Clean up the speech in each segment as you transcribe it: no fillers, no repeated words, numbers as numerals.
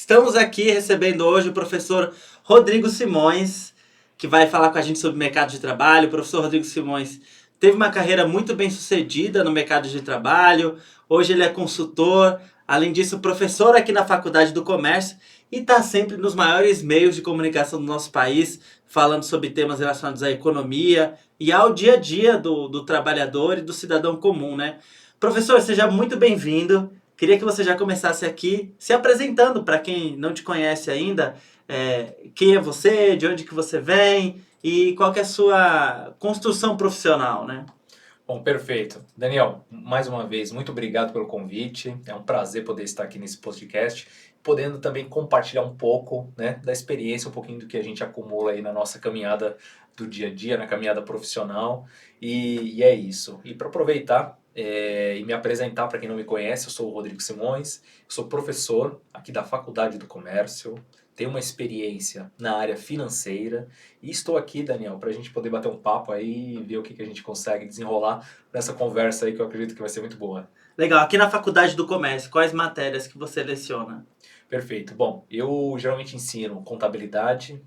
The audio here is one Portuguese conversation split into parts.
Estamos aqui recebendo hoje o professor Rodrigo Simões, que vai falar com a gente sobre mercado de trabalho. O professor Rodrigo Simões teve uma carreira muito bem sucedida no mercado de trabalho. Hoje ele é consultor, além disso, professor aqui na Faculdade do Comércio e está sempre nos maiores meios de comunicação do nosso país, falando sobre temas relacionados à economia e ao dia a dia do trabalhador e do cidadão comum, né? Professor, seja muito bem-vindo. Queria que você já começasse aqui se apresentando para quem não te conhece ainda. Quem é você, de onde que você vem e qual que é a sua construção profissional, né? Bom, perfeito. Daniel, mais uma vez, muito obrigado pelo convite. É um prazer poder estar aqui nesse podcast, podendo também compartilhar um pouco, né, da experiência, um pouquinho do que a gente acumula aí na nossa caminhada do dia a dia, na caminhada profissional. E é isso. E para aproveitar e me apresentar para quem não me conhece, eu sou o Rodrigo Simões, sou professor aqui da Faculdade do Comércio, tenho uma experiência na área financeira e estou aqui, Daniel, para a gente poder bater um papo aí e ver o que a gente consegue desenrolar nessa conversa aí que eu acredito que vai ser muito boa. Legal. Aqui na Faculdade do Comércio, quais matérias que você leciona? Perfeito. Bom, eu geralmente ensino contabilidade,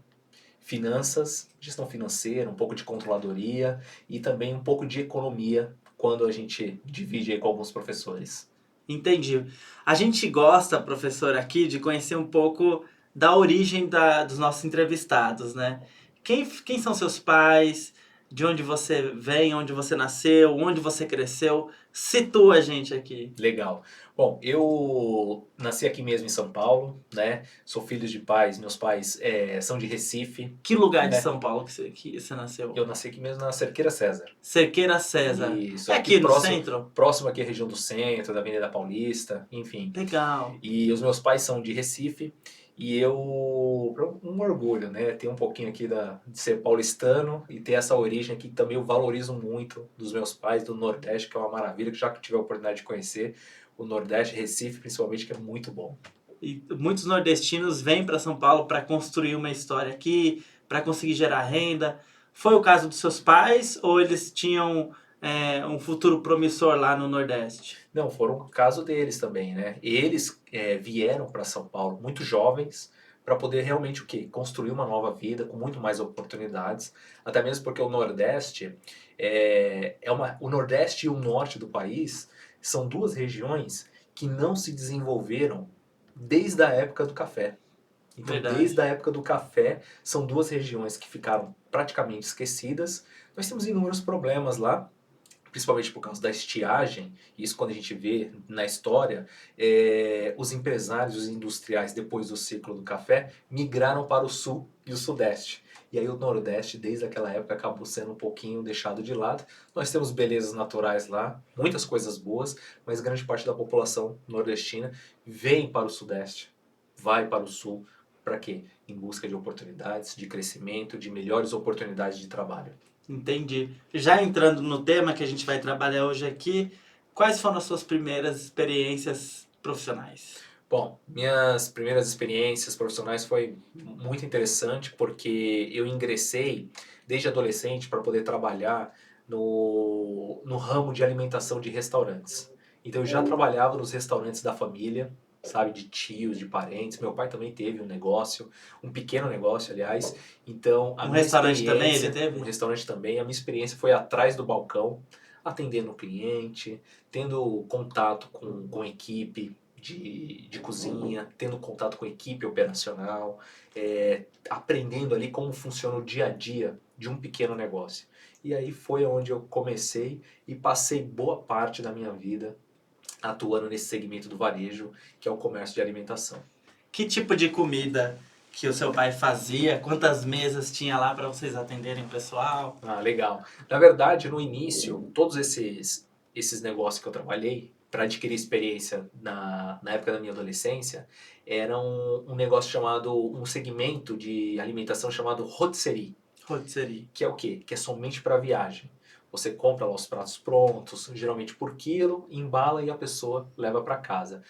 finanças, gestão financeira, um pouco de controladoria e também um pouco de economia quando a gente divide aí com alguns professores. Entendi. A gente gosta, professor, aqui de conhecer um pouco da origem dos nossos entrevistados, né? Quem são seus pais? De onde você vem? Onde você nasceu? Onde você cresceu? Situa a gente aqui. Legal. Bom, eu nasci aqui mesmo em São Paulo, né? Sou filho de pais, meus pais são de Recife, Que lugar de né? São Paulo que você nasceu? Eu nasci aqui mesmo na Cerqueira César. Cerqueira César. Isso, É aqui aqui no próximo, centro? próximo aqui à região do centro, da Avenida Paulista, enfim. Legal. E os meus pais são de Recife e eu, um orgulho, né? Ter um pouquinho aqui de ser paulistano e ter essa origem aqui que também eu valorizo muito dos meus pais do Nordeste, que é uma maravilha, que já que tive a oportunidade de conhecer o Nordeste, Recife principalmente, que é muito bom. E muitos nordestinos vêm para São Paulo para construir uma história aqui, para conseguir gerar renda. Foi o caso dos seus pais ou eles tinham um futuro promissor lá no Nordeste? Não, foram o caso deles também, né? Eles vieram para São Paulo muito jovens para poder realmente o quê? Construir uma nova vida com muito mais oportunidades, até mesmo porque o Nordeste o Nordeste e o Norte do país são duas regiões que não se desenvolveram desde a época do café. Então, desde Verdade. a época do café, são duas regiões que ficaram praticamente esquecidas. Nós temos inúmeros problemas lá, principalmente por causa da estiagem, isso quando a gente vê na história, os empresários, os industriais, depois do ciclo do café, migraram para o sul e o sudeste. E aí o Nordeste, desde aquela época, acabou sendo um pouquinho deixado de lado. Nós temos belezas naturais lá, muitas coisas boas, mas grande parte da população nordestina vem para o Sudeste, vai para o Sul, para quê? Em busca de oportunidades, de crescimento, de melhores oportunidades de trabalho. Entendi. Já entrando no tema que a gente vai trabalhar hoje aqui, quais foram as suas primeiras experiências profissionais? Bom, minhas primeiras experiências profissionais foi muito interessante porque eu ingressei desde adolescente para poder trabalhar no ramo de alimentação de restaurantes. Então eu já trabalhava nos restaurantes da família, sabe, de tios, de parentes. Meu pai também teve um negócio, um pequeno negócio, aliás. Então a Um minha restaurante também ele experiência, um teve? restaurante também, a minha experiência foi atrás do balcão, atendendo o cliente, tendo contato com equipe, de cozinha, tendo contato com a equipe operacional, aprendendo ali como funciona o dia a dia de um pequeno negócio. E aí foi onde eu comecei e passei boa parte da minha vida atuando nesse segmento do varejo, que é o comércio de alimentação. Que tipo de comida que o seu pai fazia? Quantas mesas tinha lá para vocês atenderem o pessoal? Ah, legal. Na verdade, no início, todos esses negócios que eu trabalhei, para adquirir experiência na época da minha adolescência, era um negócio chamado, um segmento de alimentação chamado rotisserie, Rotisserie. que é o quê? Que é somente para viagem. Você compra lá os pratos prontos, geralmente por quilo, embala e a pessoa leva para casa.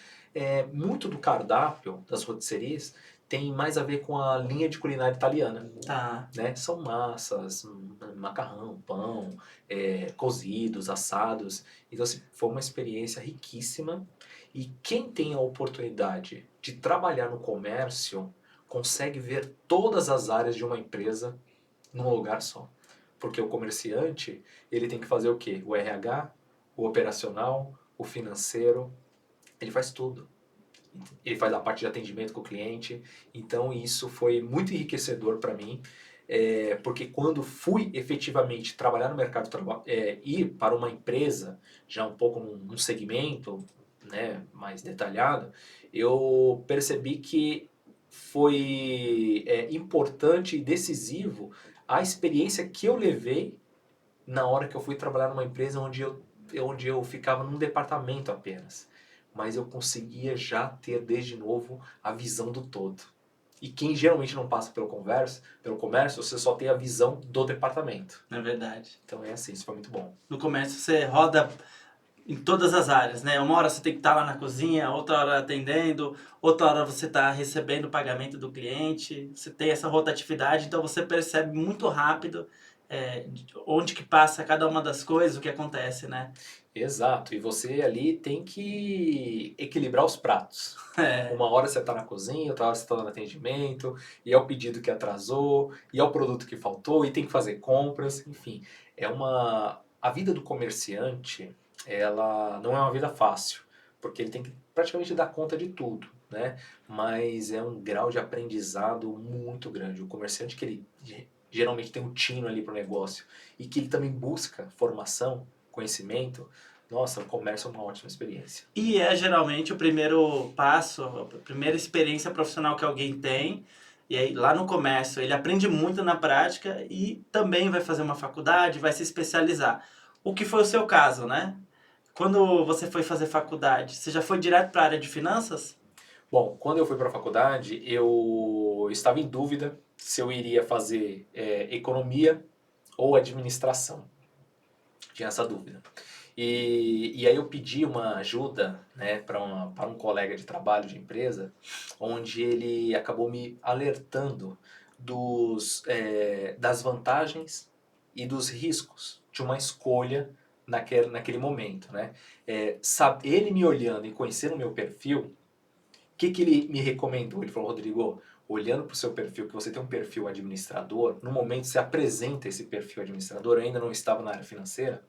Muito do cardápio das rotisserias tem mais a ver com a linha de culinária italiana, Tá. né? São massas, macarrão, pão, cozidos, assados. Então, assim, foi uma experiência riquíssima E quem tem a oportunidade de trabalhar no comércio consegue ver todas as áreas de uma empresa num lugar só. Porque o comerciante, ele tem que fazer o quê? O RH, o operacional, o financeiro, ele faz tudo. Ele faz a parte de atendimento com o cliente. Então isso foi muito enriquecedor para mim, porque quando fui efetivamente trabalhar no mercado, ir para uma empresa, já um pouco num segmento, né, mais detalhado, eu percebi que foi importante e decisivo a experiência que eu levei na hora que eu fui trabalhar numa empresa onde eu ficava num departamento apenas. Mas eu conseguia já ter desde novo a visão do todo. E quem geralmente não passa pelo comércio, você só tem a visão do departamento. É verdade. Então é assim, isso foi muito bom. No comércio você roda em todas as áreas, né? Uma hora você tem que estar lá na cozinha, outra hora atendendo, outra hora você está recebendo o pagamento do cliente. Você tem essa rotatividade, então você percebe muito rápido onde que passa cada uma das coisas, o que acontece, né? Exato, e você ali tem que equilibrar os pratos. Uma hora você está na cozinha, outra hora você está no atendimento, e é o pedido que atrasou, e é o produto que faltou, e tem que fazer compras, enfim. A vida do comerciante, ela não é uma vida fácil, porque ele tem que praticamente dar conta de tudo, né? Mas é um grau de aprendizado muito grande. O comerciante que ele geralmente tem um tino ali para o negócio, e que ele também busca formação, conhecimento, nossa, o comércio é uma ótima experiência. E é geralmente o primeiro passo, a primeira experiência profissional que alguém tem. E aí, lá no comércio, ele aprende muito na prática e também vai fazer uma faculdade, vai se especializar. O que foi o seu caso, né? Quando você foi fazer faculdade, você já foi direto para a área de finanças? Bom, quando eu fui para a faculdade, eu estava em dúvida se eu iria fazer economia ou administração. Tinha essa dúvida. E aí eu pedi uma ajuda, né, para um colega de trabalho de empresa, onde ele acabou me alertando das vantagens e dos riscos de uma escolha naquele momento, né? Ele me olhando e conhecendo o meu perfil, o que ele me recomendou? Ele falou, Rodrigo, olhando para o seu perfil, que você tem um perfil administrador, no momento que você apresenta esse perfil administrador, eu ainda não estava na área financeira,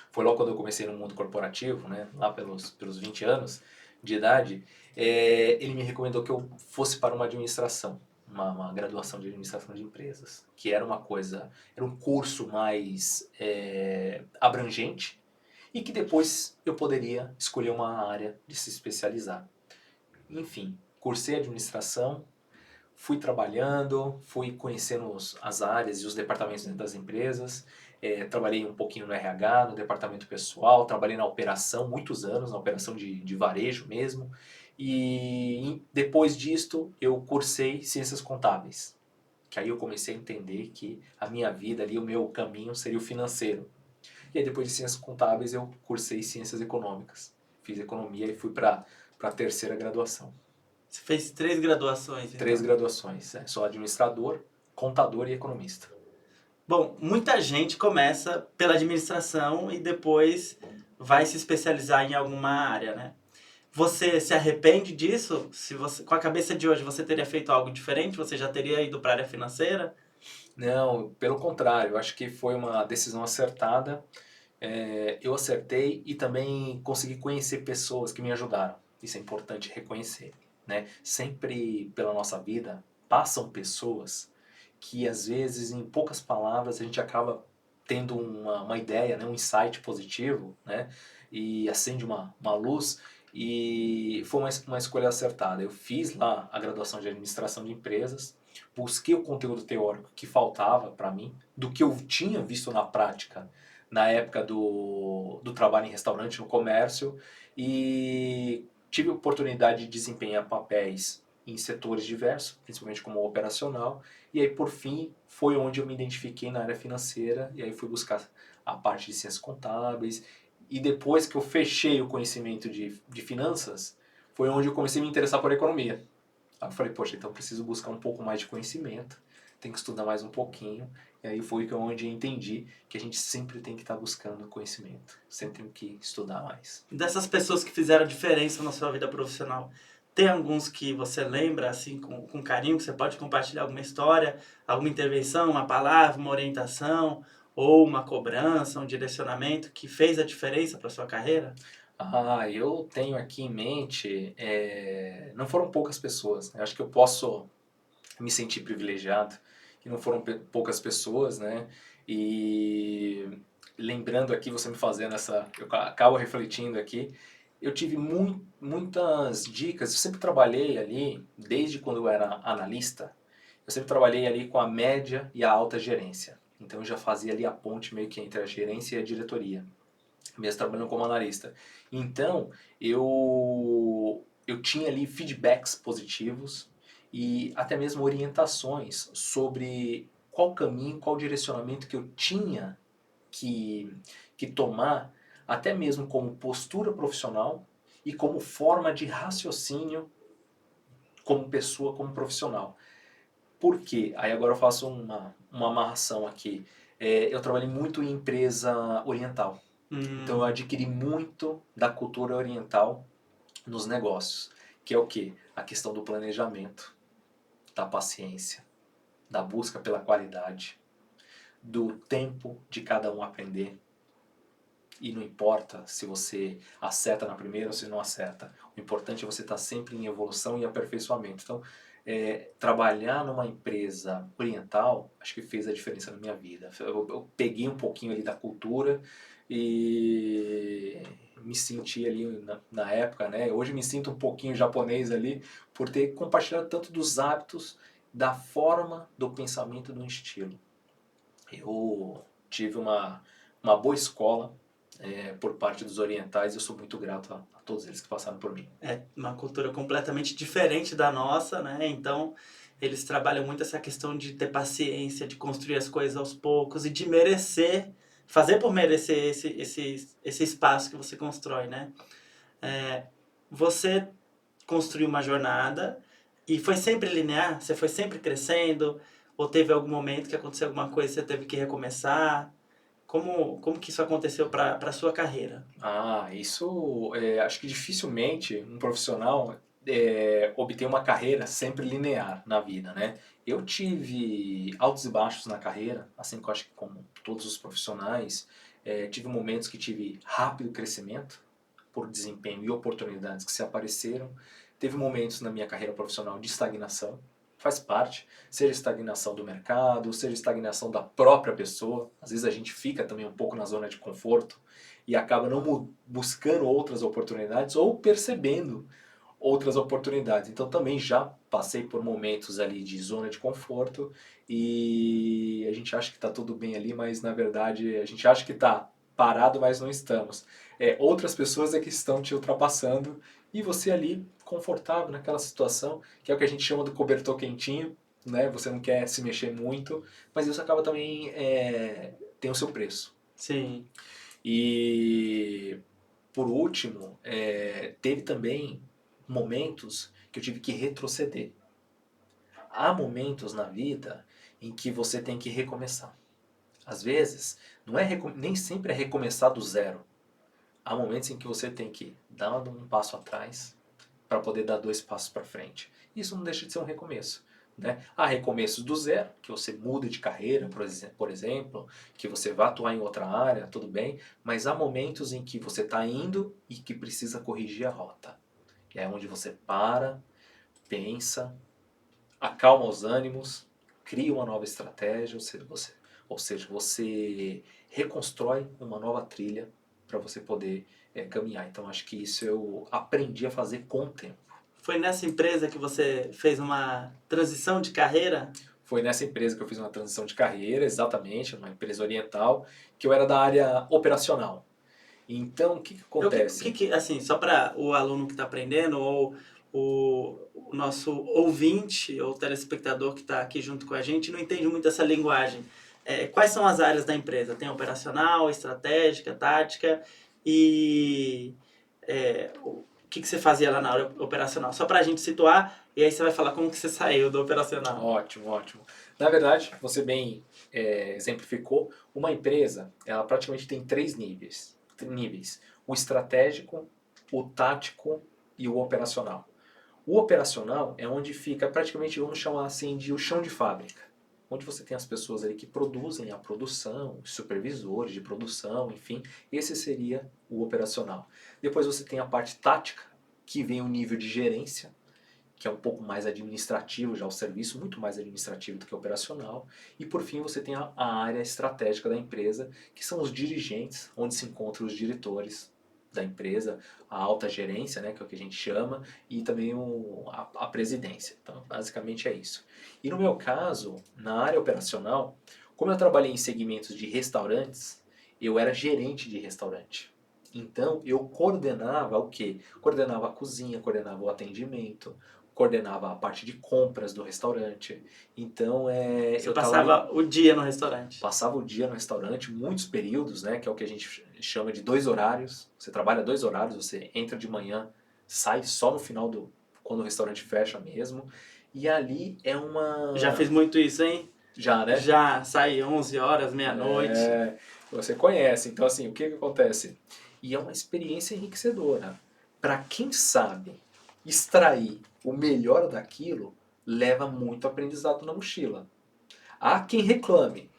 foi logo quando eu comecei no mundo corporativo, né, lá pelos 20 anos de idade, ele me recomendou que eu fosse para uma administração, uma graduação de administração de empresas, que era era um curso mais abrangente e que depois eu poderia escolher uma área de se especializar. Enfim, cursei administração, fui trabalhando, fui conhecendo as áreas e os departamentos dentro das empresas. Trabalhei um pouquinho no RH, no departamento pessoal, trabalhei na operação, muitos anos, na operação de varejo mesmo. E depois disto, eu cursei ciências contábeis. Que aí eu comecei a entender que a minha vida ali, o meu caminho seria o financeiro. E aí depois de ciências contábeis, eu cursei ciências econômicas. Fiz economia e fui para a terceira graduação. Você fez 3 graduações, então. 3 graduações. Sou administrador, contador e economista. Bom, muita gente começa pela administração e depois vai se especializar em alguma área, né? Você se arrepende disso? Se você, com a cabeça de hoje, você teria feito algo diferente? Você já teria ido para a área financeira? Não, pelo contrário, eu acho que foi uma decisão acertada. Eu acertei e também consegui conhecer pessoas que me ajudaram. Isso é importante reconhecer, né? Sempre pela nossa vida passam pessoas que às vezes em poucas palavras a gente acaba tendo uma ideia, né? Um insight positivo, né? E acende uma luz e foi uma escolha acertada. Eu fiz lá a graduação de administração de empresas, busquei o conteúdo teórico que faltava para mim, do que eu tinha visto na prática na época do trabalho em restaurante, no comércio, e tive a oportunidade de desempenhar papéis em setores diversos, principalmente como operacional, e aí por fim foi onde eu me identifiquei na área financeira, e aí fui buscar a parte de ciências contábeis, e depois que eu fechei o conhecimento de finanças, foi onde eu comecei a me interessar por economia. Aí eu falei, poxa, então eu preciso buscar um pouco mais de conhecimento, tem que estudar mais um pouquinho. E aí foi onde eu entendi que a gente sempre tem que estar buscando conhecimento, sempre tem que estudar mais. Dessas pessoas que fizeram diferença na sua vida profissional, tem alguns que você lembra, assim, com carinho, que você pode compartilhar alguma história, alguma intervenção, uma palavra, uma orientação, ou uma cobrança, um direcionamento que fez a diferença para sua carreira? Ah, eu tenho aqui em mente, não foram poucas pessoas, né? Acho que eu posso me sentir privilegiado, que não foram poucas pessoas, né? E lembrando aqui, você me fazendo essa, eu acabo refletindo aqui, eu tive muitas dicas, eu sempre trabalhei ali, desde quando eu era analista, eu sempre trabalhei ali com a média e a alta gerência. Então eu já fazia ali a ponte meio que entre a gerência e a diretoria, mesmo trabalhando como analista. Então eu tinha ali feedbacks positivos e até mesmo orientações sobre qual caminho, qual direcionamento que eu tinha que, que tomar, até mesmo como postura profissional e como forma de raciocínio como pessoa, como profissional. Por quê? Aí agora eu faço uma amarração aqui. Eu trabalhei muito em empresa oriental. Então eu Hum, adquiri muito da cultura oriental nos negócios, que é o quê? A questão do planejamento, da paciência, da busca pela qualidade, do tempo de cada um aprender. E não importa se você acerta na primeira ou se não acerta. O importante é você estar sempre em evolução e aperfeiçoamento. Então, trabalhar numa empresa oriental, acho que fez a diferença na minha vida. Eu peguei um pouquinho ali da cultura e me senti ali na época, né? Hoje me sinto um pouquinho japonês ali por ter compartilhado tanto dos hábitos, da forma, do pensamento, do estilo. Eu tive uma boa escola por parte dos orientais e eu sou muito grato a todos eles que passaram por mim. é uma cultura completamente diferente da nossa, né? Então, eles trabalham muito essa questão de ter paciência, de construir as coisas aos poucos e de merecer, fazer por merecer esse espaço que você constrói, né? Você construiu uma jornada e foi sempre linear? Você foi sempre crescendo? Ou teve algum momento que aconteceu alguma coisa e você teve que recomeçar? Como que isso aconteceu para a sua carreira? Ah, isso acho que dificilmente um profissional obtém uma carreira sempre linear na vida, né? Eu tive altos e baixos na carreira, assim que eu acho que como todos os profissionais, tive momentos que tive rápido crescimento por desempenho e oportunidades que se apareceram. Teve momentos na minha carreira profissional de estagnação, faz parte, seja estagnação do mercado, seja estagnação da própria pessoa. Às vezes a gente fica também um pouco na zona de conforto e acaba não buscando outras oportunidades ou percebendo outras oportunidades. Então também já passei por momentos ali de zona de conforto e a gente acha que está tudo bem ali, mas na verdade a gente acha que está parado, mas não estamos. Outras pessoas é que estão te ultrapassando e você ali confortável naquela situação, que é o que a gente chama do cobertor quentinho, né? Você não quer se mexer muito, mas isso acaba também tem o seu preço. Sim. E por último, teve também momentos que eu tive que retroceder. Há momentos na vida em que você tem que recomeçar. Às vezes, não é nem sempre é recomeçar do zero. Há momentos em que você tem que dar um passo atrás para poder dar dois passos para frente. Isso não deixa de ser um recomeço. Né? Há recomeços do zero, que você muda de carreira, por exemplo, que você vai atuar em outra área, tudo bem, mas há momentos em que você está indo e que precisa corrigir a rota. E é onde você para, pensa, acalma os ânimos, cria uma nova estratégia, ou seja, você reconstrói uma nova trilha para você poder caminhar. Então acho que isso eu aprendi a fazer com o tempo. Foi nessa empresa que você fez uma transição de carreira? Foi nessa empresa que eu fiz uma transição de carreira, exatamente, uma empresa oriental, que eu era da área operacional. Então, o que acontece? Assim, só para o aluno que está aprendendo, ou o nosso ouvinte ou telespectador que está aqui junto com a gente, não entende muito essa linguagem. Quais são as áreas da empresa? Tem operacional, estratégica, tática e o que você fazia lá na área operacional? Só pra gente situar, e aí você vai falar como que você saiu do operacional. Ótimo, ótimo. Na verdade, você bem exemplificou, uma empresa, ela praticamente tem três níveis. O estratégico, o tático e o operacional. O operacional é onde fica praticamente, vamos chamar assim, de o chão de fábrica. Onde você tem as pessoas ali que produzem a produção, os supervisores de produção, enfim. Esse seria o operacional. Depois você tem a parte tática, que vem o nível de gerência, que é um pouco mais administrativo já o serviço, muito mais administrativo do que operacional. E por fim você tem a área estratégica da empresa, que são os dirigentes, onde se encontram os diretores da empresa, a alta gerência, né, que é o que a gente chama, e também a presidência. Então, basicamente é isso. E no meu caso, na área operacional, como eu trabalhei em segmentos de restaurantes, eu era gerente de restaurante. Então, eu coordenava o quê? Coordenava a cozinha, coordenava o atendimento, coordenava a parte de compras do restaurante. Então, Você eu estava ali, passava o dia no restaurante. passava o dia no restaurante, muitos períodos, né, que é o que a gente chama de 2 horários. Você trabalha 2 horários, você entra de manhã, sai só no final quando o restaurante fecha mesmo. E ali é Já uma... fiz muito isso, hein? Já, né? Já saí 11 horas, meia-noite. Você conhece. Então, assim, o que acontece? E é uma experiência enriquecedora. Para quem sabe extrair o melhor daquilo, leva muito aprendizado na mochila. Há quem reclame,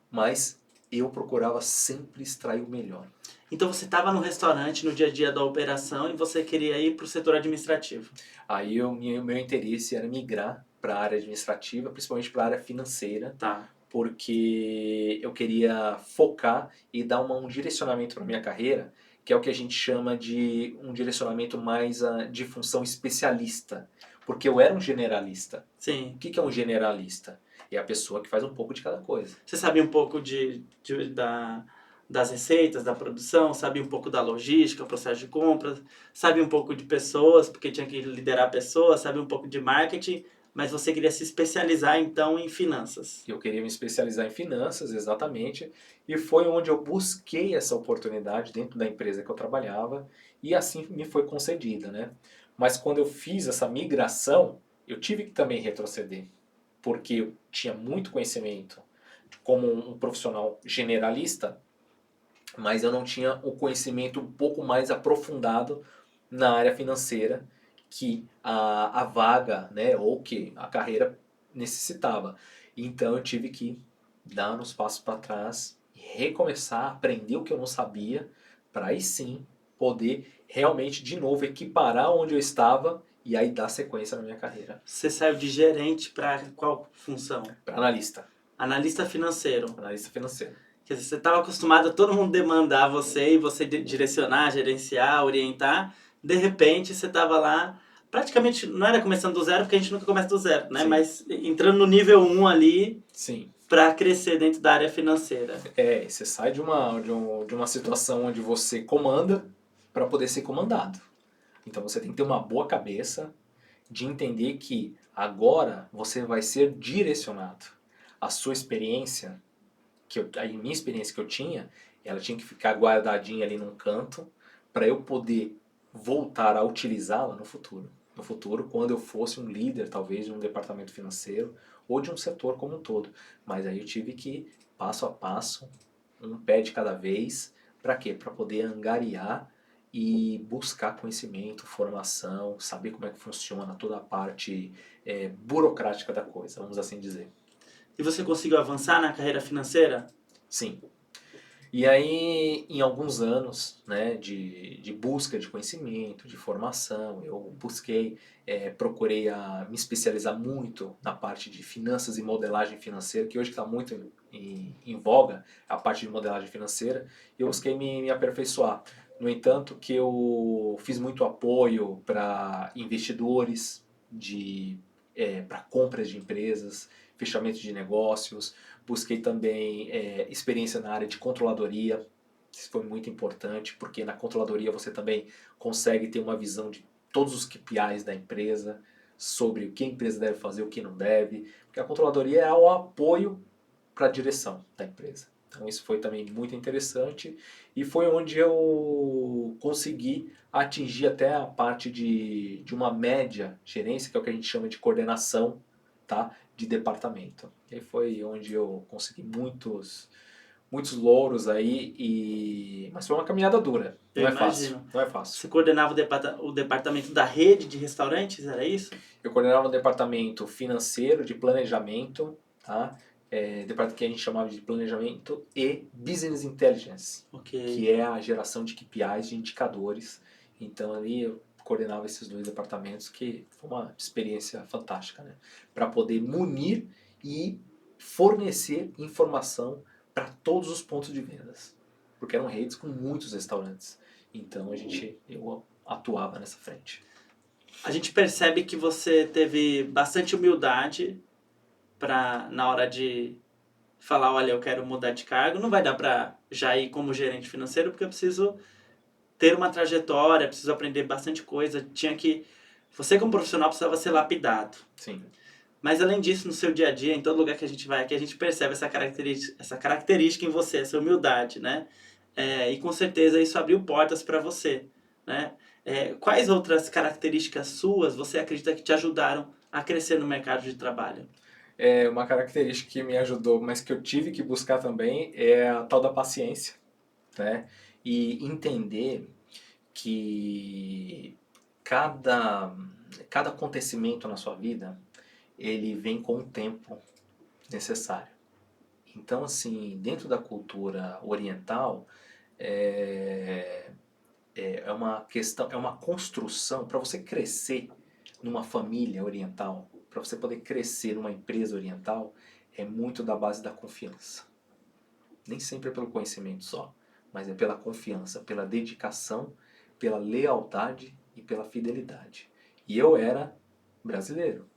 mas eu procurava sempre extrair o melhor. Então você estava no restaurante no dia a dia da operação e você queria ir para o setor administrativo. Aí o meu interesse era migrar para a área administrativa, principalmente para a área financeira, Tá. porque eu queria focar e dar um direcionamento para minha carreira, que é o que a gente chama de um direcionamento mais de função especialista, porque eu era um generalista. Sim. O que é um generalista? É a pessoa que faz um pouco de cada coisa. Você sabia um pouco das receitas, da produção, sabia um pouco da logística, o processo de compras, sabia um pouco de pessoas, porque tinha que liderar pessoas, sabia um pouco de marketing, mas você queria se especializar então em finanças. Eu queria me especializar em finanças, exatamente, e foi onde eu busquei essa oportunidade dentro da empresa que eu trabalhava, e assim me foi concedida, né? Mas quando eu fiz essa migração, eu tive que também retroceder, porque eu tinha muito conhecimento como um profissional generalista, mas eu não tinha o conhecimento um pouco mais aprofundado na área financeira que a vaga, né, ou que a carreira necessitava. Então eu tive que dar uns passos para trás, recomeçar, aprender o que eu não sabia, para aí sim poder realmente de novo equiparar onde eu estava e aí dar sequência na minha carreira. Você saiu de gerente para qual função? Para analista, Analista financeiro. analista financeiro. Quer dizer, você estava acostumado a todo mundo demandar você e você direcionar, gerenciar, orientar. De repente, você estava lá, praticamente, não era começando do zero, porque a gente nunca começa do zero, né? Sim. Mas entrando no nível 1 ali Sim. para crescer dentro da área financeira. Você sai de uma situação onde você comanda para poder ser comandado. Então você tem que ter uma boa cabeça de entender que agora você vai ser direcionado. A sua experiência, a minha experiência que eu tinha, ela tinha que ficar guardadinha ali num canto para eu poder voltar a utilizá-la no futuro. No futuro, quando eu fosse um líder, talvez, de um departamento financeiro ou de um setor como um todo. Mas aí eu tive que, passo a passo, um pé de cada vez, para quê? Para poder angariar e buscar conhecimento, formação, saber como é que funciona toda a parte burocrática da coisa, vamos assim dizer. E você conseguiu avançar na carreira financeira? Sim. E aí, em alguns anos, né, de busca de conhecimento, de formação, eu procurei me especializar muito na parte de finanças e modelagem financeira, que hoje está muito em voga, a parte de modelagem financeira, e eu busquei me aperfeiçoar. No entanto, que eu fiz muito apoio para investidores, para compras de empresas, fechamento de negócios, busquei também experiência na área de controladoria, isso foi muito importante, porque na controladoria você também consegue ter uma visão de todos os KPIs da empresa, sobre o que a empresa deve fazer, o que não deve, porque a controladoria é o apoio para a direção da empresa. Então isso foi também muito interessante e foi onde eu consegui a atingir até a parte de uma média gerência, que é o que a gente chama de coordenação, tá? De departamento. E aí foi onde eu consegui muitos louros aí, mas foi uma caminhada dura. Eu Não é fácil, imagino. não é fácil. Você coordenava o departamento da rede de restaurantes, era isso? Eu coordenava o departamento financeiro, de planejamento, tá? Departamento que a gente chamava de planejamento e business intelligence, Ok. que é a geração de KPIs, de indicadores. Então ali eu coordenava esses dois departamentos, que foi uma experiência fantástica, né? Para poder munir e fornecer informação para todos os pontos de vendas, porque eram redes com muitos restaurantes. Então eu atuava nessa frente. A gente percebe que você teve bastante humildade na hora de falar, olha, eu quero mudar de cargo. Não vai dar para já ir como gerente financeiro, porque eu preciso ter uma trajetória, preciso aprender bastante coisa. Você como profissional precisava ser lapidado. Sim. Mas além disso, no seu dia a dia, em todo lugar que a gente vai aqui, a gente percebe essa característica em você, essa humildade, né? E com certeza isso abriu portas para você, né? Quais outras características suas você acredita que te ajudaram a crescer no mercado de trabalho? Uma característica que me ajudou, mas que eu tive que buscar também, é a tal da paciência, né? E entender que cada, cada acontecimento na sua vida, ele vem com o tempo necessário. Então, assim, dentro da cultura oriental, é, é uma questão, é uma construção para você crescer numa família oriental, para você poder crescer numa empresa oriental, é muito da base da confiança. Nem sempre é pelo conhecimento só, mas é pela confiança, pela dedicação, pela lealdade e pela fidelidade. E eu era brasileiro,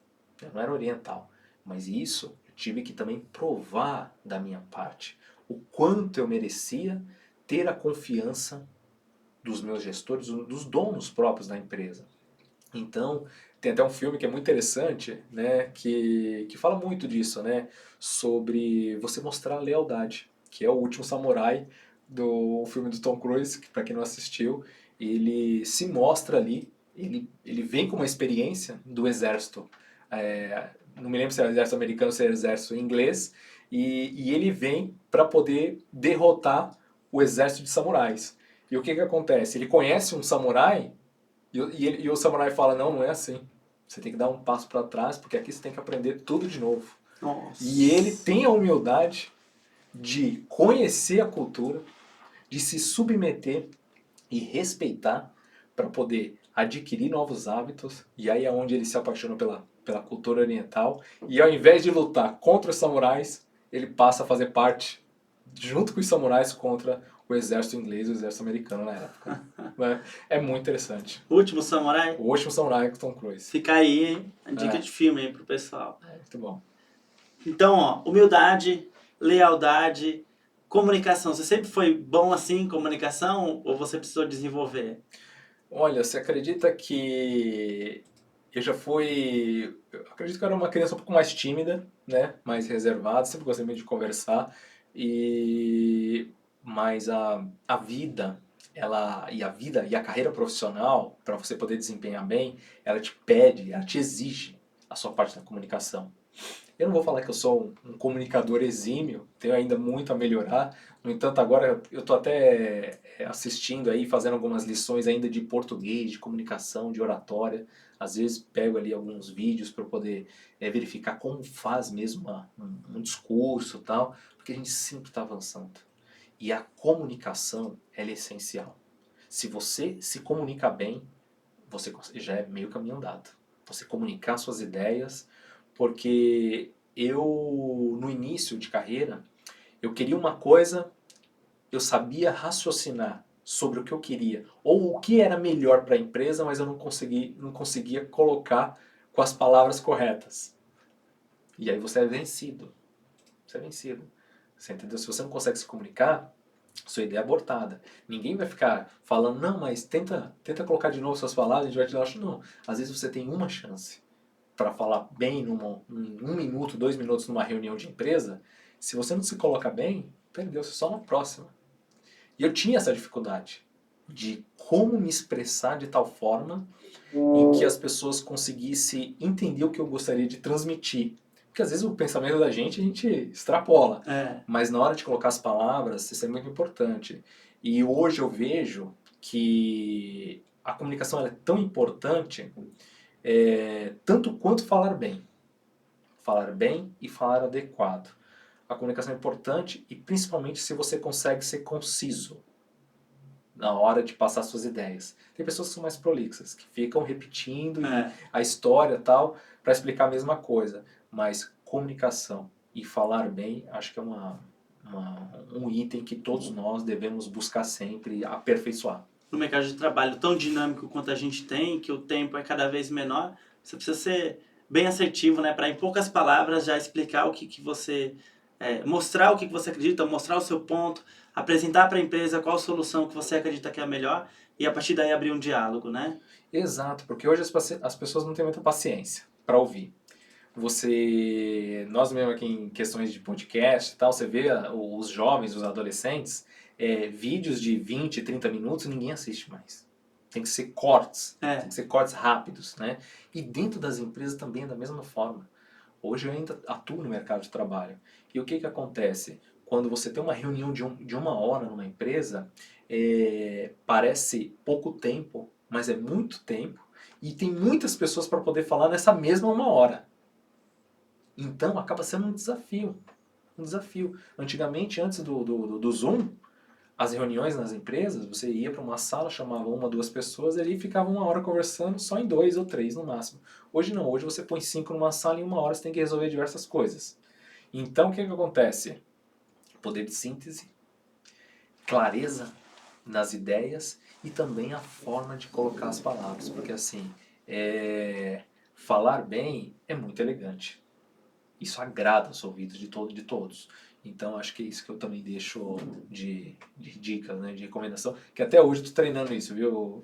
eu não era oriental, mas isso eu tive que também provar da minha parte o quanto eu merecia ter a confiança dos meus gestores, dos donos próprios da empresa. Então, tem até um filme que é muito interessante, né, que fala muito disso, né, sobre você mostrar lealdade, que é o Último Samurai, do filme do Tom Cruise, que para quem não assistiu, ele se mostra ali, ele vem com uma experiência do exército, não me lembro se é o exército americano ou se é o exército inglês, e ele vem para poder derrotar o exército de samurais. E o que acontece? Ele conhece um samurai e o samurai fala, não, não é assim. Você tem que dar um passo para trás, porque aqui você tem que aprender tudo de novo. Nossa. E ele tem a humildade de conhecer a cultura, de se submeter e respeitar para poder adquirir novos hábitos. E aí é onde ele se apaixona pela cultura oriental. E ao invés de lutar contra os samurais, ele passa a fazer parte, junto com os samurais, contra o exército inglês e o exército americano na época. É muito interessante. Último Samurai? O Último Samurai com Tom Cruise. Fica aí, hein? A dica de filme aí pro pessoal. Muito bom. Então, ó, humildade, lealdade, comunicação. Você sempre foi bom assim em comunicação ou você precisou desenvolver? Olha, você acredita que eu já fui... Eu acredito que eu era uma criança um pouco mais tímida, né? Mais reservada, sempre gostei muito de conversar. Mas a vida, a vida e a carreira profissional, para você poder desempenhar bem, ela te pede, ela te exige a sua parte da comunicação. Eu não vou falar que eu sou um comunicador exímio, tenho ainda muito a melhorar. No entanto, agora eu estou até assistindo aí, fazendo algumas lições ainda de português, de comunicação, de oratória. Às vezes pego ali alguns vídeos para poder verificar como faz mesmo um discurso e tal, porque a gente sempre está avançando. E a comunicação, ela é essencial. Se você se comunica bem, você já é meio caminho andado. Você comunicar suas ideias, porque eu, no início de carreira, eu queria uma coisa, eu sabia raciocinar sobre o que eu queria, ou o que era melhor para a empresa, mas eu não conseguia colocar com as palavras corretas. E aí você é vencido. Você é vencido. Você entendeu? Se você não consegue se comunicar, sua ideia é abortada. Ninguém vai ficar falando, não, mas tenta colocar de novo suas palavras, a gente vai te dar. Não. Às vezes você tem uma chance para falar bem em 1 minuto, 2 minutos numa reunião de empresa. Se você não se coloca bem, perdeu-se só na próxima. E eu tinha essa dificuldade. de como me expressar de tal forma em que as pessoas conseguissem entender o que eu gostaria de transmitir. Porque às vezes o pensamento da gente a gente extrapola, É, mas na hora de colocar as palavras, isso é muito importante. E hoje eu vejo que a comunicação ela é tão importante, tanto quanto falar bem. Falar bem e falar adequado. A comunicação é importante e principalmente se você consegue ser conciso na hora de passar suas ideias. Tem pessoas que são mais prolixas, que ficam repetindo e é. a história e tal para explicar a mesma coisa. Mas comunicação e falar bem, acho que é um item que todos nós devemos buscar sempre e aperfeiçoar. No mercado de trabalho tão dinâmico quanto a gente tem, que o tempo é cada vez menor, você precisa ser bem assertivo, né? Para em poucas palavras já explicar o que você... mostrar o que você acredita, mostrar o seu ponto, apresentar para a empresa qual solução que você acredita que é a melhor e a partir daí abrir um diálogo, né? Exato, porque hoje as pessoas não têm muita paciência para ouvir. Nós mesmo aqui em questões de podcast e tal, você vê os jovens, os adolescentes, vídeos de 20, 30 minutos, ninguém assiste mais. Tem que ser cortes, tem É, que ser cortes rápidos, né? E dentro das empresas também é da mesma forma. Hoje eu ainda atuo no mercado de trabalho. E o que que acontece? Quando você tem uma reunião de uma hora numa empresa, parece pouco tempo, mas é muito tempo, e tem muitas pessoas para poder falar nessa mesma uma hora. Então acaba sendo um desafio. Um desafio. Antigamente, antes do Zoom, as reuniões nas empresas, você ia para uma sala, chamava uma, duas pessoas ali e ficava uma hora conversando só em dois ou três no máximo. Hoje não, hoje você põe cinco numa sala e em uma hora você tem que resolver diversas coisas. Então o que que acontece? Poder de síntese, clareza nas ideias e também a forma de colocar as palavras. Porque assim, falar bem é muito elegante. Isso agrada os ouvidos de todos. Então acho que é isso que eu também deixo de dicas, né, de recomendação, que até hoje estou treinando isso, viu,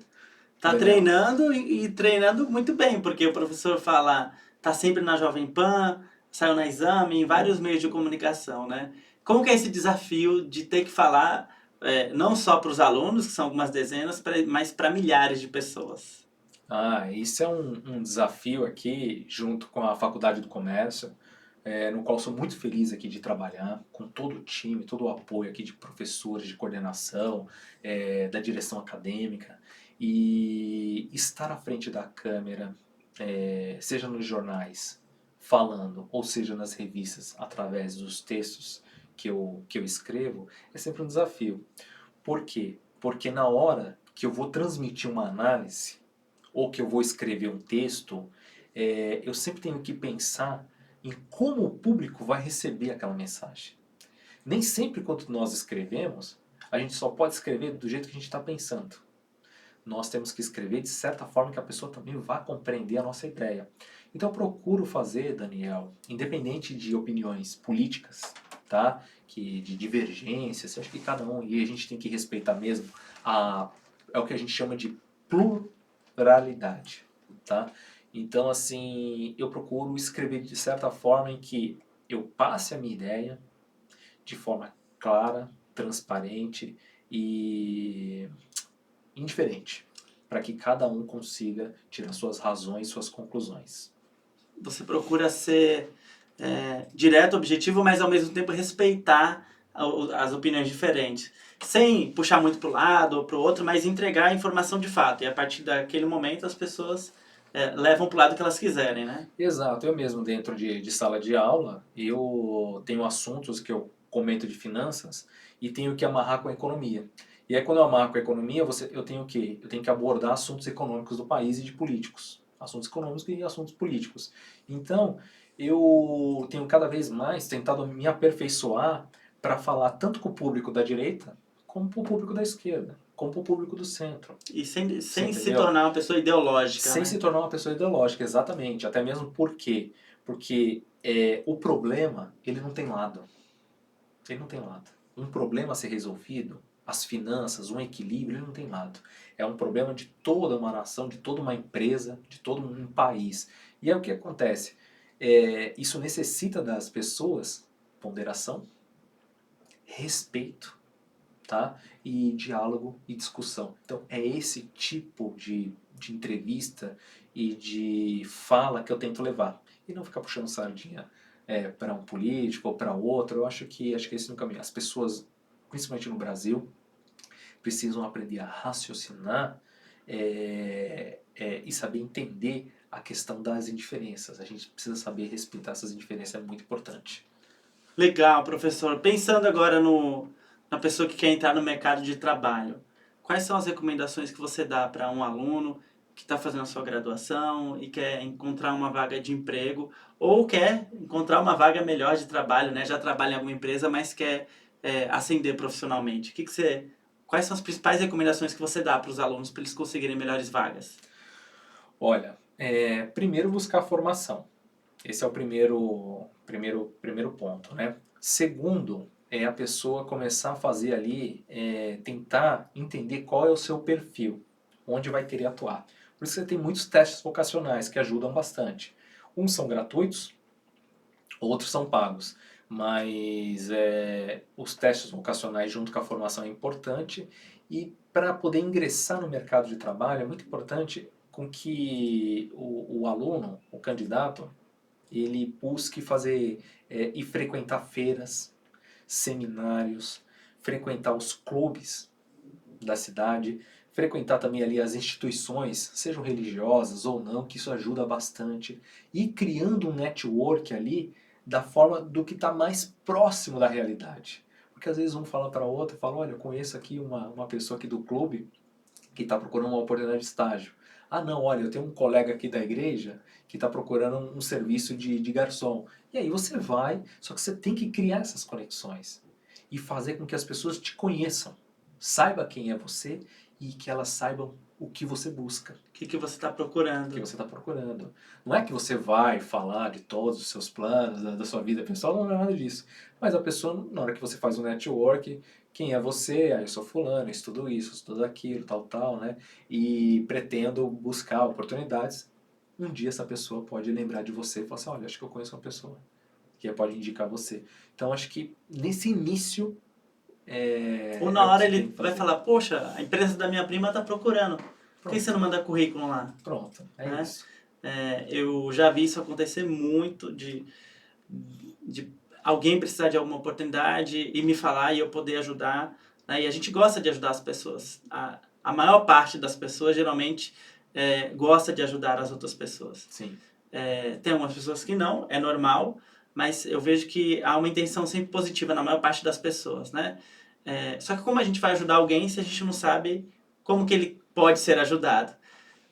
tá Daniel? treinando e treinando muito bem, porque o professor fala, tá sempre na Jovem Pan, saiu na Exame, em vários meios de comunicação, né? Como que é esse desafio de ter que falar não só para os alunos, que são algumas dezenas, mas para milhares de pessoas? Ah, isso é um desafio aqui, junto com a Faculdade do Comércio, no qual sou muito feliz aqui de trabalhar, com todo o time, todo o apoio aqui de professores, de coordenação, da direção acadêmica, e estar à frente da câmera, seja nos jornais, falando, ou seja nas revistas, através dos textos que eu escrevo, é sempre um desafio. Por quê? Porque na hora que eu vou transmitir uma análise, ou que eu vou escrever um texto, eu sempre tenho que pensar em como o público vai receber aquela mensagem. Nem sempre quando nós escrevemos, a gente só pode escrever do jeito que a gente está pensando. Nós temos que escrever de certa forma que a pessoa também vá compreender a nossa ideia. Então eu procuro fazer, Daniel, independente de opiniões políticas, tá? Que de divergências, eu acho que cada um, e a gente tem que respeitar mesmo, é o que a gente chama de pluralidade, tá? Então, assim, eu procuro escrever de certa forma em que eu passe a minha ideia de forma clara, transparente e indiferente, para que cada um consiga tirar suas razões, suas conclusões. Você procura ser direto, objetivo, mas ao mesmo tempo respeitar as opiniões diferentes. Sem puxar muito para o lado ou para o outro, mas entregar a informação de fato. E a partir daquele momento as pessoas levam para o lado que elas quiserem, né? Exato, eu mesmo dentro de sala de aula, eu tenho assuntos que eu comento de finanças e tenho que amarrar com a economia. E aí quando eu amarro com a economia, eu tenho o quê? Eu tenho que abordar assuntos econômicos do país e de políticos. Assuntos econômicos e assuntos políticos. Então, eu tenho cada vez mais tentado me aperfeiçoar para falar tanto com o público da direita, como com o público da esquerda, como com o público do centro. E sem, Você sem se entendeu? tornar uma pessoa ideológica, Sem se né? tornar uma pessoa ideológica, exatamente. Até mesmo por quê? Porque o problema, ele não tem lado. Ele não tem lado. Um problema a ser resolvido, as finanças, um equilíbrio, ele não tem lado. É um problema de toda uma nação, de toda uma empresa, de todo um país. E é o que acontece. Isso necessita das pessoas ponderação, respeito tá? E diálogo e discussão. Então, é esse tipo de entrevista e de fala que eu tento levar. E não ficar puxando sardinha para um político ou para outro. Eu acho que esse é o caminho. As pessoas, principalmente no Brasil, precisam aprender a raciocinar e saber entender a questão das indiferenças. A gente precisa saber respeitar essas indiferenças, é muito importante. Legal, professor. Pensando agora na pessoa que quer entrar no mercado de trabalho, quais são as recomendações que você dá para um aluno que está fazendo a sua graduação e quer encontrar uma vaga de emprego ou quer encontrar uma vaga melhor de trabalho, né? Já trabalha em alguma empresa, mas quer ascender profissionalmente. Quais são as principais recomendações que você dá para os alunos para eles conseguirem melhores vagas? Olha, primeiro buscar formação. Esse é o primeiro ponto, né? Segundo, é a pessoa começar a fazer ali, tentar entender qual é o seu perfil, onde vai querer atuar. Por isso você tem muitos testes vocacionais que ajudam bastante. Uns são gratuitos, outros são pagos. Mas os testes vocacionais junto com a formação é importante. E para poder ingressar no mercado de trabalho é muito importante com que o aluno, o candidato, ele busque fazer e frequentar feiras, seminários, frequentar os clubes da cidade, frequentar também ali as instituições, sejam religiosas ou não, que isso ajuda bastante, e criando um network ali da forma do que está mais próximo da realidade. Porque às vezes um fala para outro, fala, olha, eu conheço aqui uma pessoa aqui do clube que está procurando uma oportunidade de estágio. Ah, não, olha, eu tenho um colega aqui da igreja que está procurando um serviço de garçom. E aí você vai, só que você tem que criar essas conexões e fazer com que as pessoas te conheçam, saiba quem é você e que elas saibam o que você busca, O que você está o que procurando? você está procurando. Não é que você vai falar de todos os seus planos, da sua vida pessoal, não é nada disso. Mas a pessoa, na hora que você faz um network, quem é você? Ah, eu sou fulano, eu estudo isso, eu estudo aquilo, tal, tal, né? E pretendo buscar oportunidades. Um dia essa pessoa pode lembrar de você e falar assim, olha, acho que eu conheço uma pessoa que pode indicar você. Então acho que nesse início Ou é na o que hora você tem ele que vai fazer. falar, poxa, a empresa da minha prima está procurando. Por que você não Pronto, manda currículo lá? pronto, é Né? isso. Eu já vi isso acontecer muito de alguém precisar de alguma oportunidade e me falar e eu poder ajudar. Né? E a gente gosta de ajudar as pessoas. A maior parte das pessoas geralmente gosta de ajudar as outras pessoas. Sim, Tem algumas pessoas que não, é normal, mas eu vejo que há uma intenção sempre positiva na maior parte das pessoas, né? Só que como a gente vai ajudar alguém se a gente não sabe como que ele pode ser ajudado?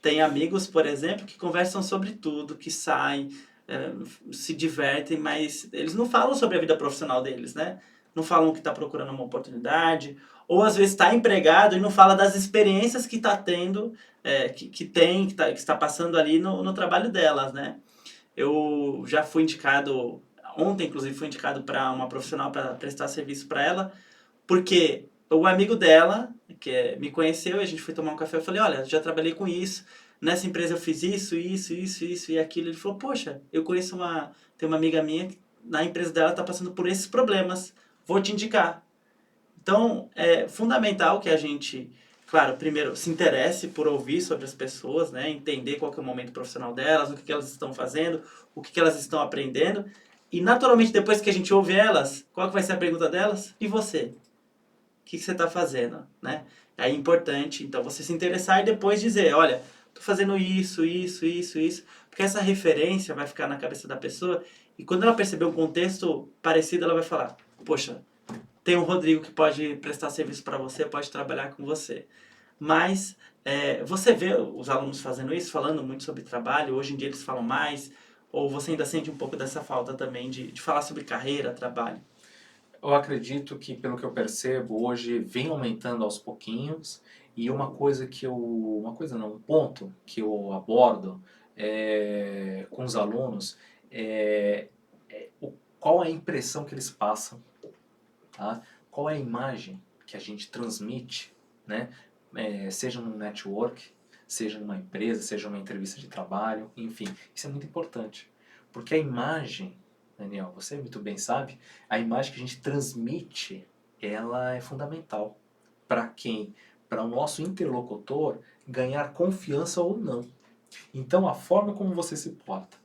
Tem amigos, por exemplo, que conversam sobre tudo, que saem, é, se divertem, mas eles não falam sobre a vida profissional deles, né? Não falam que está procurando uma oportunidade, ou às vezes está empregado e não fala das experiências que está tendo, que está passando ali no trabalho delas, né? Eu já fui indicado, ontem inclusive fui indicado para uma profissional para prestar serviço para ela, porque o amigo dela, me conheceu, e a gente foi tomar um café, eu falei, olha, já trabalhei com isso, nessa empresa eu fiz isso e aquilo. Ele falou, poxa, tem uma amiga minha que na empresa dela está passando por esses problemas, vou te indicar. Então, é fundamental que a gente, claro, primeiro se interesse por ouvir sobre as pessoas, né? Entender qual que é o momento profissional delas, o que elas estão fazendo, o que elas estão aprendendo. E, naturalmente, depois que a gente ouve elas, qual que vai ser a pergunta delas? E você? O que você está fazendo, né? É importante, então, você se interessar e depois dizer, olha, estou fazendo isso, porque essa referência vai ficar na cabeça da pessoa e quando ela perceber um contexto parecido, ela vai falar, poxa, tem um Rodrigo que pode prestar serviço para você, pode trabalhar com você. Mas você vê os alunos fazendo isso, falando muito sobre trabalho, hoje em dia eles falam mais, ou você ainda sente um pouco dessa falta também de falar sobre carreira, trabalho? eu acredito que, pelo que eu percebo, hoje vem aumentando aos pouquinhos. E uma coisa uma coisa não, um ponto que eu abordo com os alunos qual é a impressão que eles passam, tá? Qual é a imagem que a gente transmite, né? Seja num network, seja numa empresa, seja numa entrevista de trabalho, enfim, isso é muito importante. Porque a imagem, Daniel, você muito bem sabe, a imagem que a gente transmite, ela é fundamental. para quem? Para o nosso interlocutor ganhar confiança ou não. Então, a forma como você se porta,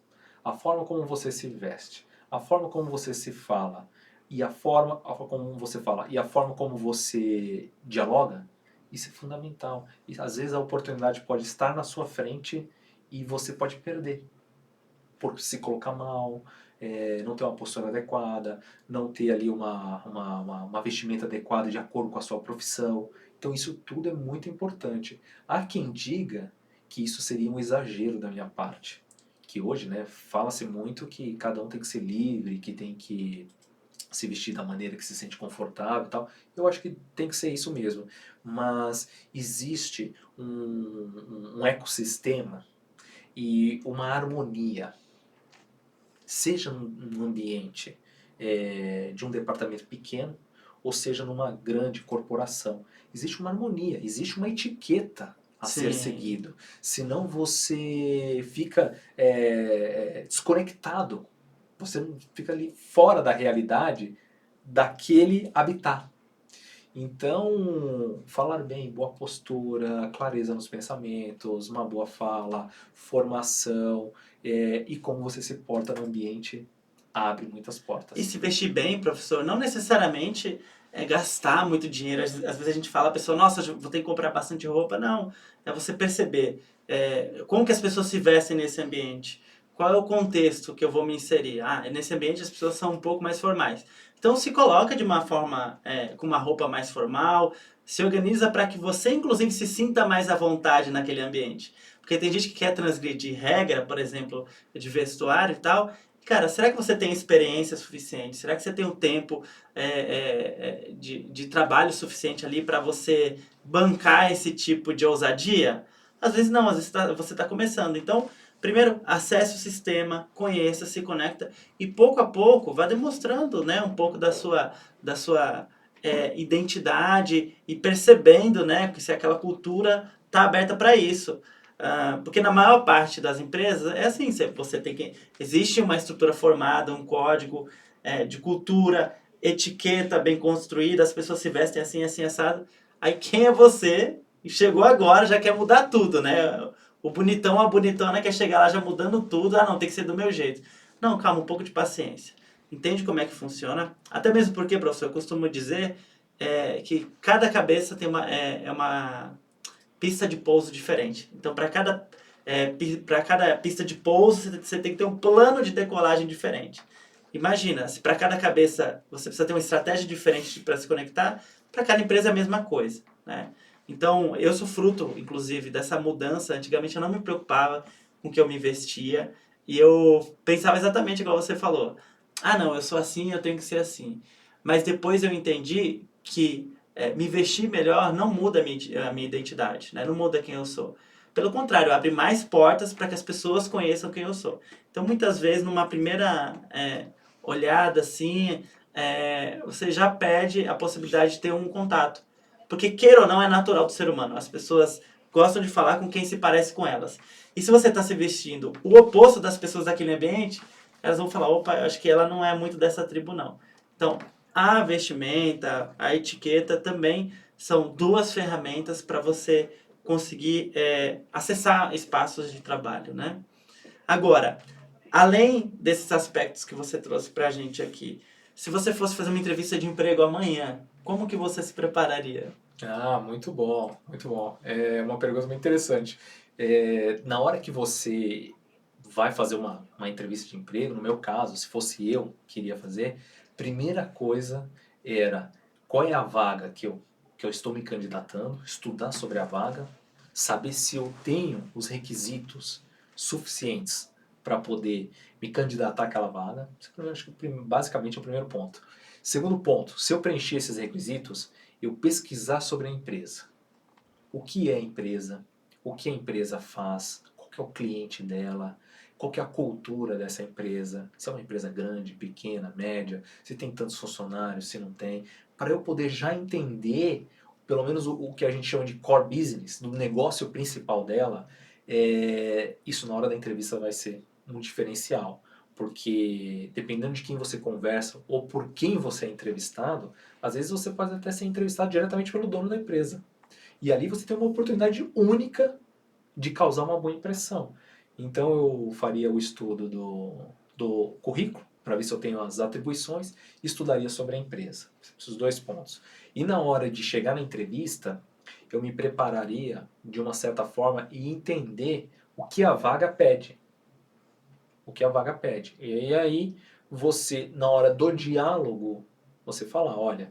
a forma como você se veste, a forma como você se fala, e a forma como você fala, e a forma como você dialoga, isso é fundamental. E às vezes a oportunidade pode estar na sua frente e você pode perder por se colocar mal, não ter uma postura adequada, não ter ali uma vestimenta adequada de acordo com a sua profissão. Então isso tudo é muito importante. Há quem diga que isso seria um exagero da minha parte. Que hoje, né, fala-se muito que cada um tem que ser livre, que tem que se vestir da maneira que se sente confortável e tal. Eu acho que tem que ser isso mesmo. Mas existe um ecossistema e uma harmonia, seja num ambiente de um departamento pequeno, ou seja numa grande corporação. Existe uma harmonia, existe uma etiqueta a ser Sim. seguido. Senão você fica desconectado, você fica ali fora da realidade daquele habitat. Então, falar bem, boa postura, clareza nos pensamentos, uma boa fala, formação e como você se porta no ambiente abre muitas E portas. se vestir bem, professor, não necessariamente é gastar muito dinheiro. Às vezes a gente fala, a pessoa, nossa, eu vou ter que comprar bastante roupa. Não, é você perceber como que as pessoas se vestem nesse ambiente. Qual é o contexto que eu vou me inserir? Ah, nesse ambiente as pessoas são um pouco mais formais. Então se coloca de uma forma, com uma roupa mais formal, se organiza para que você, inclusive, se sinta mais à vontade naquele ambiente. Porque tem gente que quer transgredir regra, por exemplo, de vestuário e tal. Cara, será que você tem experiência suficiente? Será que você tem o tempo de trabalho suficiente ali para você bancar esse tipo de ousadia? Às vezes não, às vezes você está começando. Então, primeiro, acesse o sistema, conheça, se conecta e pouco a pouco vá demonstrando, né, um pouco da sua identidade e percebendo, né, que se aquela cultura está aberta para isso. Porque na maior parte das empresas é assim, você tem que. Existe uma estrutura formada, um código de cultura, etiqueta bem construída, as pessoas se vestem assim, assim, assado. Aí quem é você? E chegou agora, já quer mudar tudo, né? O bonitão, a bonitona quer chegar lá já mudando tudo. Ah, não, tem que ser do meu jeito. Não, calma, um pouco de paciência. Entende como é que funciona? Até mesmo porque, professor, eu costumo dizer que cada cabeça tem uma pista de pouso diferente. Então, para cada pista de pouso, você tem que ter um plano de decolagem diferente. Imagina, se para cada cabeça você precisa ter uma estratégia diferente para se conectar, para cada empresa é a mesma coisa, né? Então, eu sou fruto, inclusive, dessa mudança. Antigamente eu não me preocupava com o que eu me vestia e eu pensava exatamente igual você falou. Ah, não, eu sou assim, eu tenho que ser assim. Mas depois eu entendi que me vestir melhor não muda a minha identidade, né? Não muda quem eu sou. Pelo contrário, abre mais portas para que as pessoas conheçam quem eu sou. Então, muitas vezes, numa primeira olhada assim, você já perde a possibilidade de ter um contato. Porque, queira ou não, é natural do ser humano. As pessoas gostam de falar com quem se parece com elas. E se você está se vestindo o oposto das pessoas daquele ambiente, elas vão falar, opa, eu acho que ela não é muito dessa tribo, não. Então, a vestimenta, a etiqueta também são duas ferramentas para você conseguir acessar espaços de trabalho, né? Agora, além desses aspectos que você trouxe para a gente aqui, se você fosse fazer uma entrevista de emprego amanhã, como que você se prepararia? Ah, muito bom, muito bom. É uma pergunta muito interessante. Na hora que você vai fazer uma entrevista de emprego, no meu caso, se fosse eu que iria fazer, primeira coisa era qual é a vaga que eu estou me candidatando, estudar sobre a vaga, saber se eu tenho os requisitos suficientes para poder me candidatar àquela vaga. Eu acho que basicamente é o primeiro ponto. Segundo ponto, se eu preencher esses requisitos, eu pesquisar sobre a empresa. O que é a empresa? O que a empresa faz? Qual que é o cliente dela? Qual que é a cultura dessa empresa? Se é uma empresa grande, pequena, média? Se tem tantos funcionários, se não tem? Para eu poder já entender, pelo menos o que a gente chama de core business, do negócio principal dela, isso na hora da entrevista vai ser um diferencial. Porque dependendo de quem você conversa ou por quem você é entrevistado, às vezes você pode até ser entrevistado diretamente pelo dono da empresa. E ali você tem uma oportunidade única de causar uma boa impressão. Então eu faria o estudo do currículo, para ver se eu tenho as atribuições, e estudaria sobre a empresa. Esses dois pontos. E na hora de chegar na entrevista, eu me prepararia de uma certa forma e entender o que a vaga pede. O que a vaga pede. E aí você, na hora do diálogo, você fala, olha,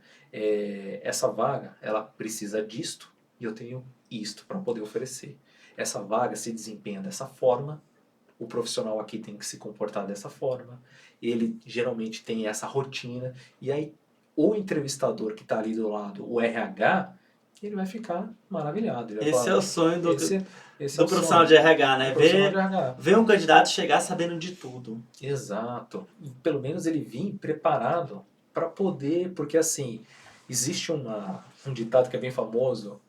essa vaga, ela precisa disto e eu tenho isto para poder oferecer. Essa vaga se desempenha dessa forma, o profissional aqui tem que se comportar dessa forma, ele geralmente tem essa rotina, e aí o entrevistador que está ali do lado, o RH, ele vai ficar maravilhado. Ele vai Esse é falar, o sonho esse é do o profissional sonho de RH, do né? profissional de RH. Ver um candidato chegar sabendo de tudo. Exato. E pelo menos ele vir preparado para poder, porque assim, existe um ditado que é bem famoso,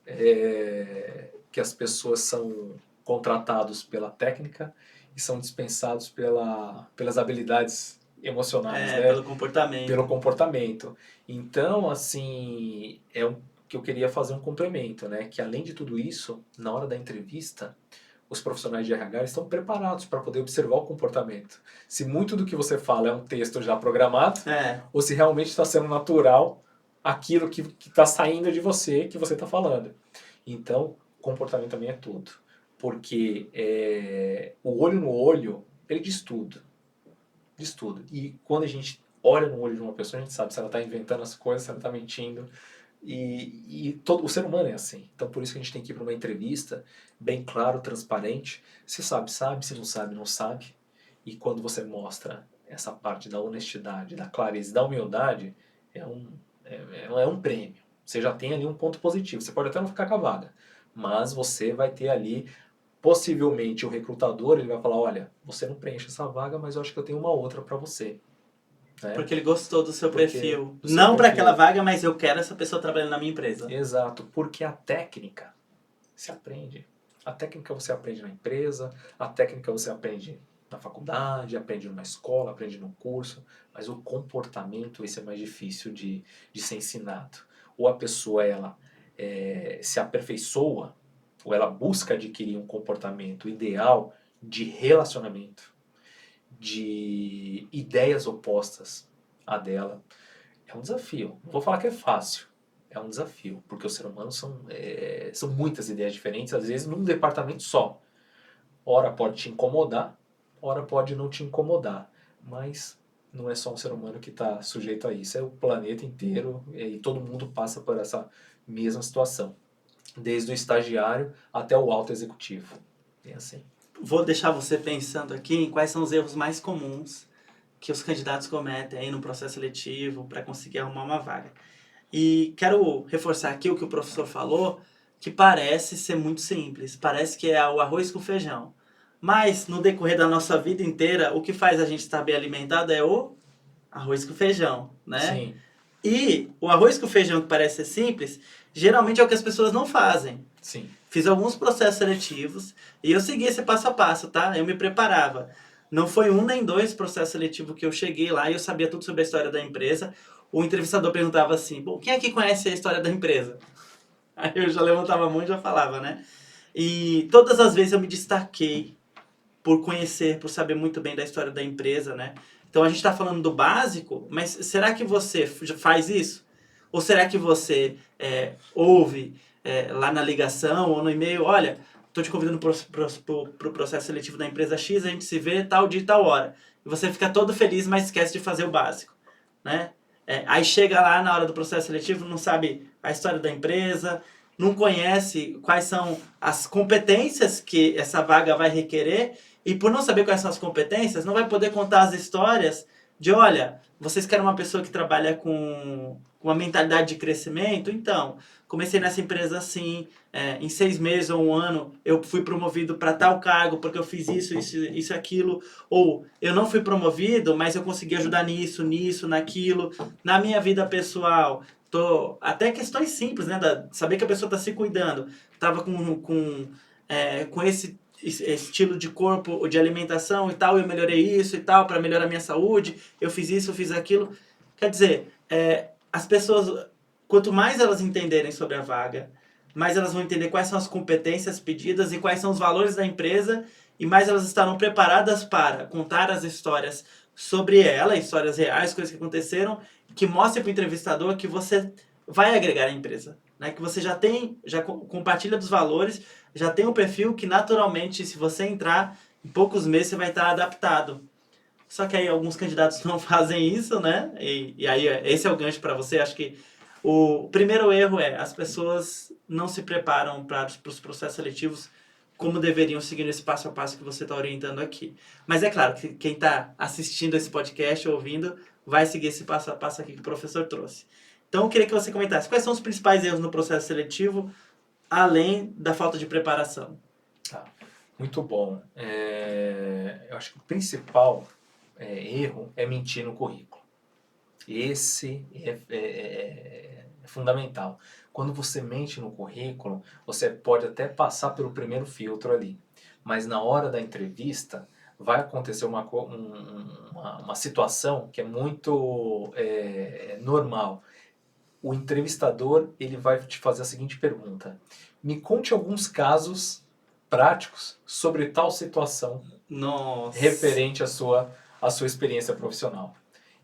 que as pessoas são contratados pela técnica e são dispensados pelas habilidades emocionais, né? Pelo comportamento. Pelo comportamento. Então, assim, que eu queria fazer um complemento, né? Que além de tudo isso, na hora da entrevista, os profissionais de RH estão preparados para poder observar o comportamento. Se muito do que você fala é um texto já programado, ou se realmente está sendo natural aquilo que está saindo de você, que você está falando. Então, comportamento também é tudo. Porque o olho no olho, ele diz tudo. Diz tudo. E quando a gente olha no olho de uma pessoa, a gente sabe se ela está inventando as coisas, se ela está mentindo. E todo, o ser humano é assim. Então, por isso que a gente tem que ir para uma entrevista bem claro, transparente. Se sabe, sabe. Se não sabe, não sabe. E quando você mostra essa parte da honestidade, da clareza e da humildade, é um prêmio. Você já tem ali um ponto positivo. Você pode até não ficar com a vaga, mas você vai ter ali, possivelmente, o recrutador, ele vai falar, olha, você não preenche essa vaga, mas eu acho que eu tenho uma outra para você. Né? Porque ele gostou do seu perfil. Do seu Não para perfil. aquela vaga, mas eu quero essa pessoa trabalhando na minha empresa. Exato, porque a técnica se aprende. A técnica você aprende na empresa, a técnica você aprende na faculdade, aprende numa escola, aprende num curso, mas o comportamento, esse é mais difícil de ser ensinado. Ou a pessoa, ela se aperfeiçoa, ou ela busca adquirir um comportamento ideal de relacionamento, de ideias opostas à dela. É um desafio. Não vou falar que é fácil. É um desafio, porque os seres humanos são muitas ideias diferentes, às vezes num departamento só. Ora pode te incomodar, ora pode não te incomodar. Mas não é só um ser humano que está sujeito a isso, é o planeta inteiro e todo mundo passa por essa mesma situação. Desde o estagiário até o alto executivo. É assim. Vou deixar você pensando aqui em quais são os erros mais comuns que os candidatos cometem aí no processo seletivo para conseguir arrumar uma vaga. E quero reforçar aqui o que o professor falou, que parece ser muito simples, parece que é o arroz com feijão. Mas no decorrer da nossa vida inteira, o que faz a gente estar bem alimentado é o arroz com feijão, né? Sim. E o arroz com feijão, que parece ser simples, geralmente é o que as pessoas não fazem. Sim. Fiz alguns processos seletivos e eu segui esse passo a passo, tá? Eu me preparava. Não foi um nem dois processos seletivos que eu cheguei lá e eu sabia tudo sobre a história da empresa. O entrevistador perguntava assim, bom, quem aqui conhece a história da empresa? Aí eu já levantava a mão e já falava, né? E todas as vezes eu me destaquei por conhecer, por saber muito bem da história da empresa, né? Então a gente está falando do básico, mas será que você faz isso? Ou será que você ouve lá na ligação ou no e-mail, olha, estou te convidando para o processo seletivo da empresa X, a gente se vê tal dia e tal hora. E você fica todo feliz, mas esquece de fazer o básico, né? Aí chega lá na hora do processo seletivo, não sabe a história da empresa, não conhece quais são as competências que essa vaga vai requerer, e por não saber quais são as competências, não vai poder contar as histórias de, olha, vocês querem uma pessoa que trabalha com uma mentalidade de crescimento? Então, comecei nessa empresa assim, em 6 meses ou um ano, eu fui promovido para tal cargo, porque eu fiz isso, aquilo, ou eu não fui promovido, mas eu consegui ajudar nisso, naquilo, na minha vida pessoal, até questões simples, né, saber que a pessoa está se cuidando, estava com estilo de corpo ou de alimentação e tal, eu melhorei isso e tal, para melhorar a minha saúde, eu fiz isso, eu fiz aquilo. Quer dizer, as pessoas, quanto mais elas entenderem sobre a vaga, mais elas vão entender quais são as competências pedidas e quais são os valores da empresa, e mais elas estarão preparadas para contar as histórias sobre ela, histórias reais, coisas que aconteceram, que mostrem para o entrevistador que você vai agregar à empresa, né? Que você já compartilha dos valores, já tem um perfil que naturalmente, se você entrar, em poucos meses você vai estar adaptado. Só que aí alguns candidatos não fazem isso, né? E aí esse é o gancho para você. Acho que o primeiro erro é as pessoas não se preparam para os processos seletivos como deveriam seguir esse passo a passo que você está orientando aqui. Mas é claro que quem está assistindo esse podcast, ouvindo, vai seguir esse passo a passo aqui que o professor trouxe. Então eu queria que você comentasse quais são os principais erros no processo seletivo, além da falta de preparação. Tá. Muito bom. Eu acho que o principal erro é mentir no currículo. Esse é fundamental. Quando você mente no currículo, você pode até passar pelo primeiro filtro ali, mas na hora da entrevista vai acontecer uma situação que é muito normal. O entrevistador ele vai te fazer a seguinte pergunta: me conte alguns casos práticos sobre tal situação. Nossa. Referente à sua experiência profissional.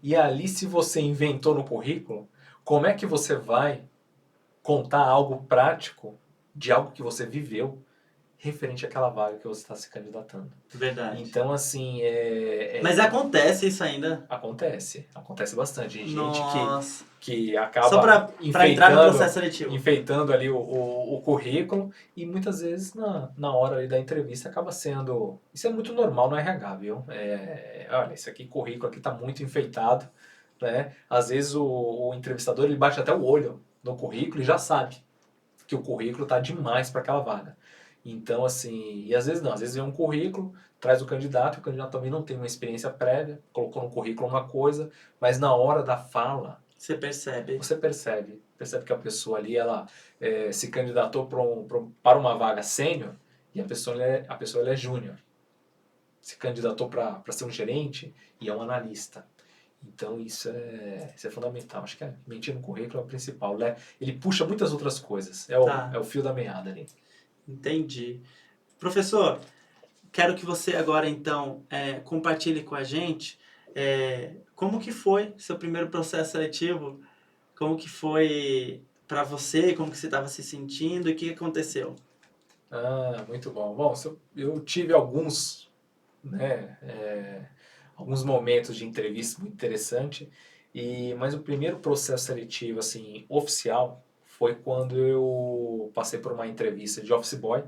E ali, se você inventou no currículo, como é que você vai contar algo prático de algo que você viveu referente àquela vaga que você está se candidatando? Verdade. Então, assim, Mas acontece isso ainda? Acontece bastante. Tem gente Nossa. que acaba Só para entrar no processo seletivo. enfeitando ali o currículo e muitas vezes na hora ali da entrevista acaba sendo... Isso é muito normal no RH, viu? Olha, esse aqui, currículo aqui está muito enfeitado, né? Às vezes o entrevistador ele bate até o olho no currículo e já sabe que o currículo está demais para aquela vaga. Então, assim, e às vezes não, às vezes vem um currículo, traz o candidato também não tem uma experiência prévia, colocou no currículo uma coisa, mas na hora da fala, você percebe que a pessoa ali, ela se candidatou para uma vaga sênior e a pessoa ela é júnior. Se candidatou para ser um gerente e é um analista. Então isso é fundamental. Acho que mentir no currículo é o principal, né? Ele puxa muitas outras coisas. É o fio da meada ali. Entendi. Professor, quero que você agora então compartilhe com a gente como que foi seu primeiro processo seletivo, como que foi para você, como que você estava se sentindo e o que aconteceu. Muito bom. Bom, eu tive alguns, né, alguns momentos de entrevista muito interessante, mas o primeiro processo seletivo assim oficial foi quando eu passei por uma entrevista de office boy,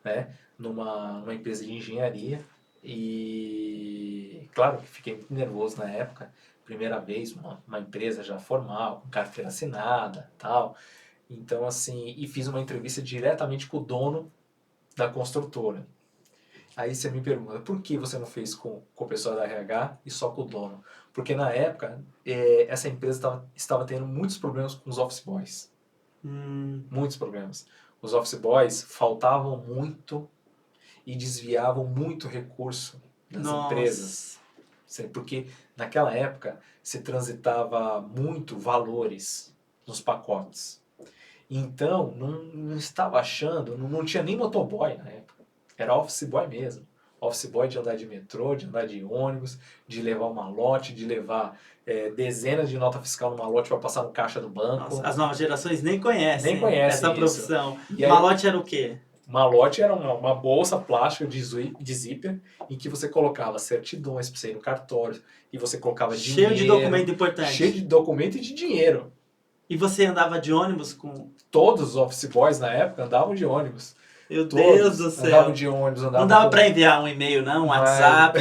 né, numa empresa de engenharia e claro que fiquei muito nervoso na época, primeira vez uma empresa já formal, com carteira assinada, tal. Então assim, e fiz uma entrevista diretamente com o dono da construtora. Aí você me pergunta, por que você não fez com o pessoal da RH e só com o dono? Porque na época, essa empresa estava tendo muitos problemas com os office boys. Muitos problemas. Os office boys faltavam muito e desviavam muito recurso das empresas. Porque naquela época se transitava muito valores nos pacotes. Então, não estava achando, não tinha nem motoboy na época. Era office boy mesmo. Office boy de andar de metrô, de andar de ônibus, de levar um malote, de levar dezenas de nota fiscal no malote para passar no caixa do banco. Nossa, as novas gerações nem conhecem essa profissão. E aí, malote era o quê? Malote era uma bolsa plástica de zíper em que você colocava certidões para você ir no cartório e você colocava dinheiro. Cheio de documento importante. Cheio de documento e de dinheiro. E você andava de ônibus com... Todos os office boys na época andavam de ônibus. Meu Deus do céu. Andavam de ônibus, não dava para enviar um e-mail, não, um WhatsApp.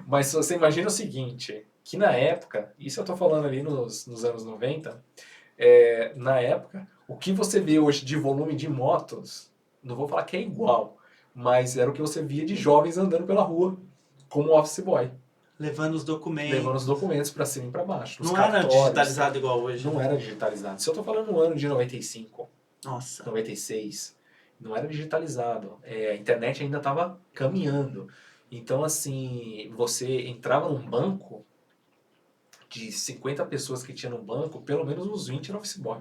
Mas você imagina o seguinte, que na época, isso eu tô falando ali nos anos 90, na época, o que você vê hoje de volume de motos, não vou falar que é igual, mas era o que você via de jovens andando pela rua, como office boy. Levando os documentos para cima e para baixo. Não era digitalizado igual hoje. Não era digitalizado. Isso eu tô falando no ano de 95. Nossa. 96. não era digitalizado, a internet ainda estava caminhando. Então, assim, você entrava num banco, de 50 pessoas que tinha no banco, pelo menos uns 20 era office boy.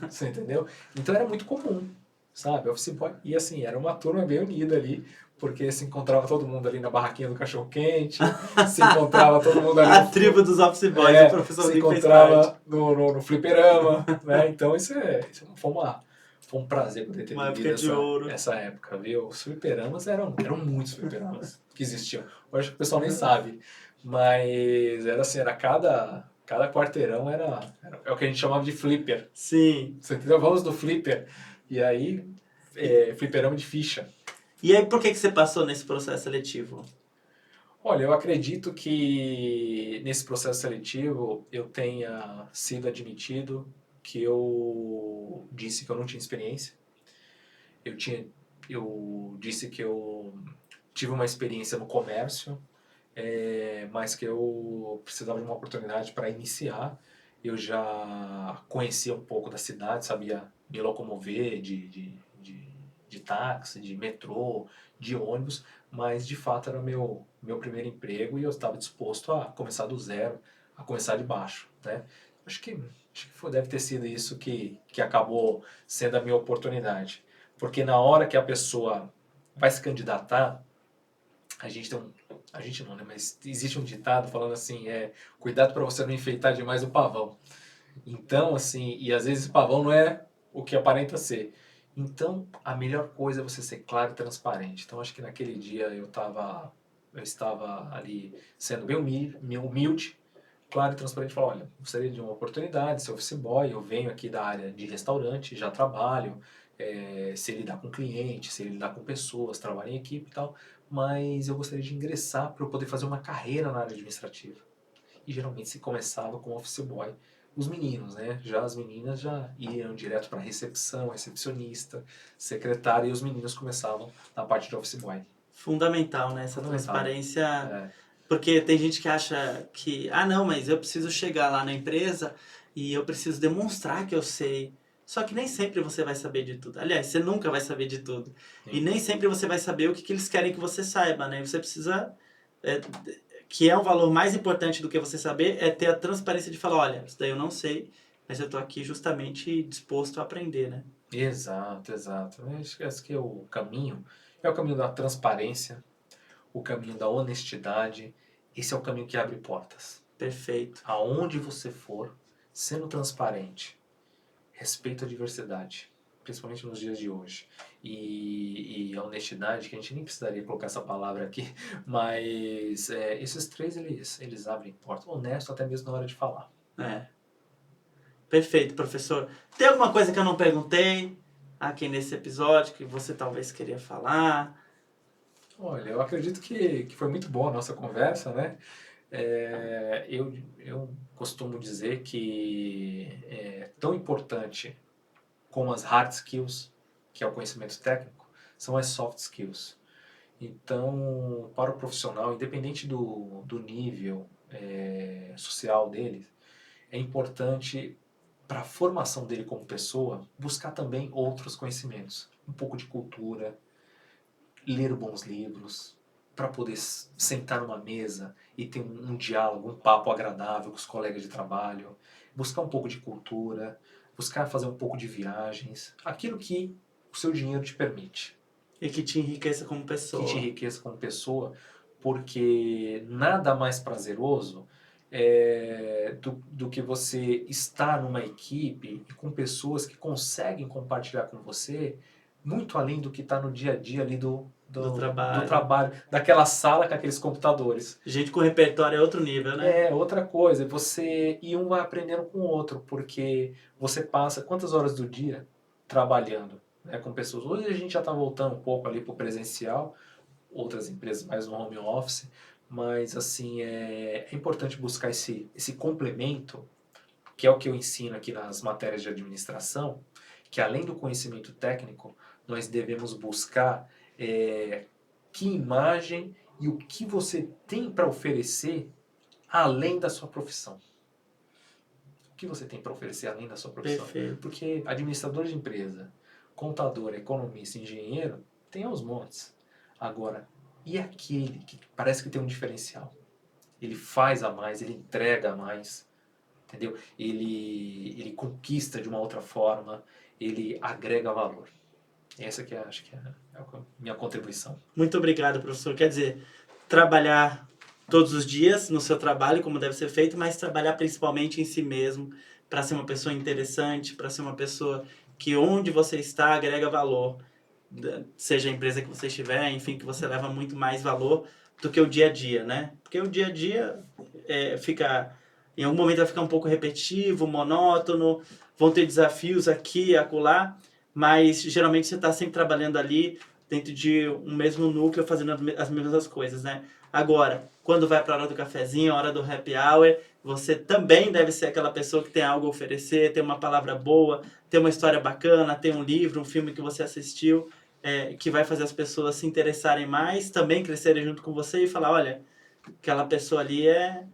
Você entendeu? Então era muito comum, sabe? Office boy. E assim, era uma turma bem unida ali, porque se encontrava todo mundo ali na barraquinha do cachorro-quente, se encontrava todo mundo ali A tribo dos Office Boys, o professor se Rodrigo fez parte. encontrava no fliperama, né? Então foi um prazer poder ter Uma vivido época de ouro. essa época, viu? Os fliperamas eram muitos fliperamas que existiam. Eu acho que o pessoal nem sabe, mas era assim, era cada quarteirão é o que a gente chamava de flipper. Sim. Você entendeu? Vamos do flipper. E aí, fliperama de ficha. E aí, por que você passou nesse processo seletivo? Olha, eu acredito que nesse processo seletivo eu tenha sido admitido que eu disse que eu não tinha experiência. Eu disse que eu tive uma experiência no comércio, mas que eu precisava de uma oportunidade para iniciar. Eu já conhecia um pouco da cidade, sabia me locomover de táxi, de metrô, de ônibus, mas de fato era meu primeiro emprego e eu estava disposto a começar do zero, a começar de baixo, né? Acho que deve ter sido isso que acabou sendo a minha oportunidade. Porque na hora que a pessoa vai se candidatar, a gente tem um, a gente não, né? Mas existe um ditado falando assim, cuidado para você não enfeitar demais o pavão. Então, assim, e às vezes o pavão não é o que aparenta ser. Então, a melhor coisa é você ser claro e transparente. Então, acho que naquele dia eu estava ali sendo bem humilde, claro e transparente, falar, olha, gostaria de uma oportunidade, ser office boy, eu venho aqui da área de restaurante, já trabalho, sei lidar com clientes, sei lidar com pessoas, trabalho em equipe e tal, mas eu gostaria de ingressar para eu poder fazer uma carreira na área administrativa. E geralmente se começava com office boy. Os meninos, né? Já as meninas já iam direto para recepção, recepcionista, secretária, e os meninos começavam na parte de office boy. Fundamental, né? Essa Fundamental. transparência. É, Porque tem gente que acha que, ah, não, mas eu preciso chegar lá na empresa e eu preciso demonstrar que eu sei. Só que nem sempre você vai saber de tudo. Aliás, você nunca vai saber de tudo. E sim. nem sempre você vai saber o que eles querem que você saiba, né? Você precisa. é, que é um valor mais importante do que você saber, é ter a transparência de falar, olha, isso daí eu não sei, mas eu tô aqui justamente disposto a aprender, né? Exato, exato. Eu acho que esse que é o caminho da transparência, o caminho da honestidade. Esse é o caminho que abre portas. Perfeito. Aonde você for, sendo transparente, respeito à diversidade, principalmente nos dias de hoje. E a honestidade, que a gente nem precisaria colocar essa palavra aqui, mas esses três eles abrem portas. Honesto até mesmo na hora de falar. É. Perfeito, professor. Tem alguma coisa que eu não perguntei aqui nesse episódio que você talvez queria falar? Olha, eu acredito que foi muito boa a nossa conversa, né? Eu costumo dizer que é tão importante como as hard skills, que é o conhecimento técnico, são as soft skills. Então, para o profissional, independente do nível social dele, é importante para a formação dele como pessoa buscar também outros conhecimentos, um pouco de cultura, ler bons livros, para poder sentar numa mesa e ter um diálogo, um papo agradável com os colegas de trabalho, buscar um pouco de cultura, buscar fazer um pouco de viagens, aquilo que o seu dinheiro te permite, E que te enriqueça como que te pessoa. enriqueça como pessoa, porque nada mais prazeroso do que você estar numa equipe e com pessoas que conseguem compartilhar com você muito além do que está no dia a dia ali Do do trabalho. trabalho, daquela sala com aqueles computadores. Gente com repertório é outro nível, né? É outra coisa, e um vai aprendendo com o outro, porque você passa quantas horas do dia trabalhando, né, com pessoas. Hoje a gente já está voltando um pouco ali para o presencial, outras empresas mais no home office, mas assim é importante buscar esse complemento, que é o que eu ensino aqui nas matérias de administração, que além do conhecimento técnico, nós devemos buscar que imagem e o que você tem para oferecer além da sua profissão. O que você tem para oferecer além da sua profissão? Perfeito. Porque administrador de empresa, Contador, economista, engenheiro, tem aos montes. Agora, e aquele que parece que tem um diferencial? Ele faz a mais, ele entrega a mais, entendeu? Ele conquista de uma outra forma, ele agrega valor. Essa que acho que é a minha contribuição. Muito obrigado, professor. Quer dizer, trabalhar todos os dias no seu trabalho, como deve ser feito, mas trabalhar principalmente em si mesmo, para ser uma pessoa interessante, para ser uma pessoa que onde você está agrega valor, seja a empresa que você estiver, enfim, que você leva muito mais valor do que o dia a dia, né? Porque o dia a dia fica, em algum momento vai ficar um pouco repetitivo, monótono, vão ter desafios aqui e acolá, mas geralmente você está sempre trabalhando ali dentro de um mesmo núcleo, fazendo as mesmas coisas, né? Agora, quando vai para a hora do cafezinho, a hora do happy hour, você também deve ser aquela pessoa que tem algo a oferecer, tem uma palavra boa, tem uma história bacana, tem um livro, um filme que você assistiu, que vai fazer as pessoas se interessarem mais, também crescerem junto com você e falar, olha, aquela pessoa ali é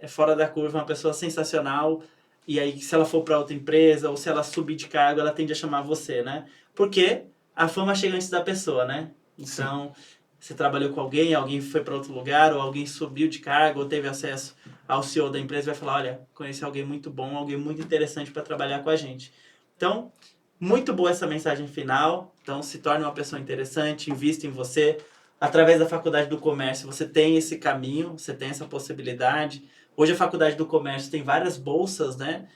fora da curva, uma pessoa sensacional, e aí se ela for para outra empresa ou se ela subir de cargo, ela tende a chamar você, né? Porque a fama chega antes da pessoa, né? Então, você trabalhou com alguém, alguém foi para outro lugar, ou alguém subiu de cargo, ou teve acesso ao CEO da empresa, vai falar, olha, conheci alguém muito bom, alguém muito interessante para trabalhar com a gente. Então, muito boa essa mensagem final. Então, se torne uma pessoa interessante, invista em você. Através da Faculdade do Comércio, você tem esse caminho, você tem essa possibilidade. Hoje, a Faculdade do Comércio tem várias bolsas, né,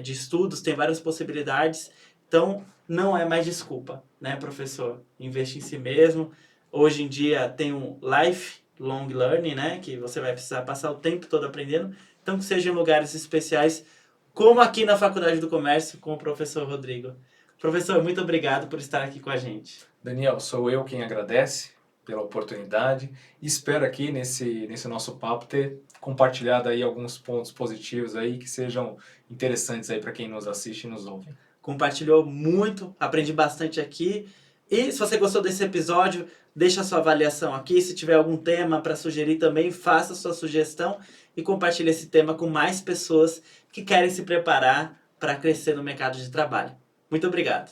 de estudos, tem várias possibilidades. Então, não é mais desculpa, né, professor? Investe em si mesmo. Hoje em dia, tem um lifelong learning, né, que você vai precisar passar o tempo todo aprendendo. Então, que seja em lugares especiais, como aqui na Faculdade do Comércio, com o professor Rodrigo. Professor, muito obrigado por estar aqui com a gente. Daniel, sou eu quem agradece pela oportunidade e espero aqui nesse nosso papo ter compartilhado aí alguns pontos positivos aí que sejam interessantes aí para quem nos assiste e nos ouve. Compartilhou muito, aprendi bastante aqui. E se você gostou desse episódio, deixa a sua avaliação aqui. Se tiver algum tema para sugerir também, faça a sua sugestão e compartilhe esse tema com mais pessoas que querem se preparar para crescer no mercado de trabalho. Muito obrigado.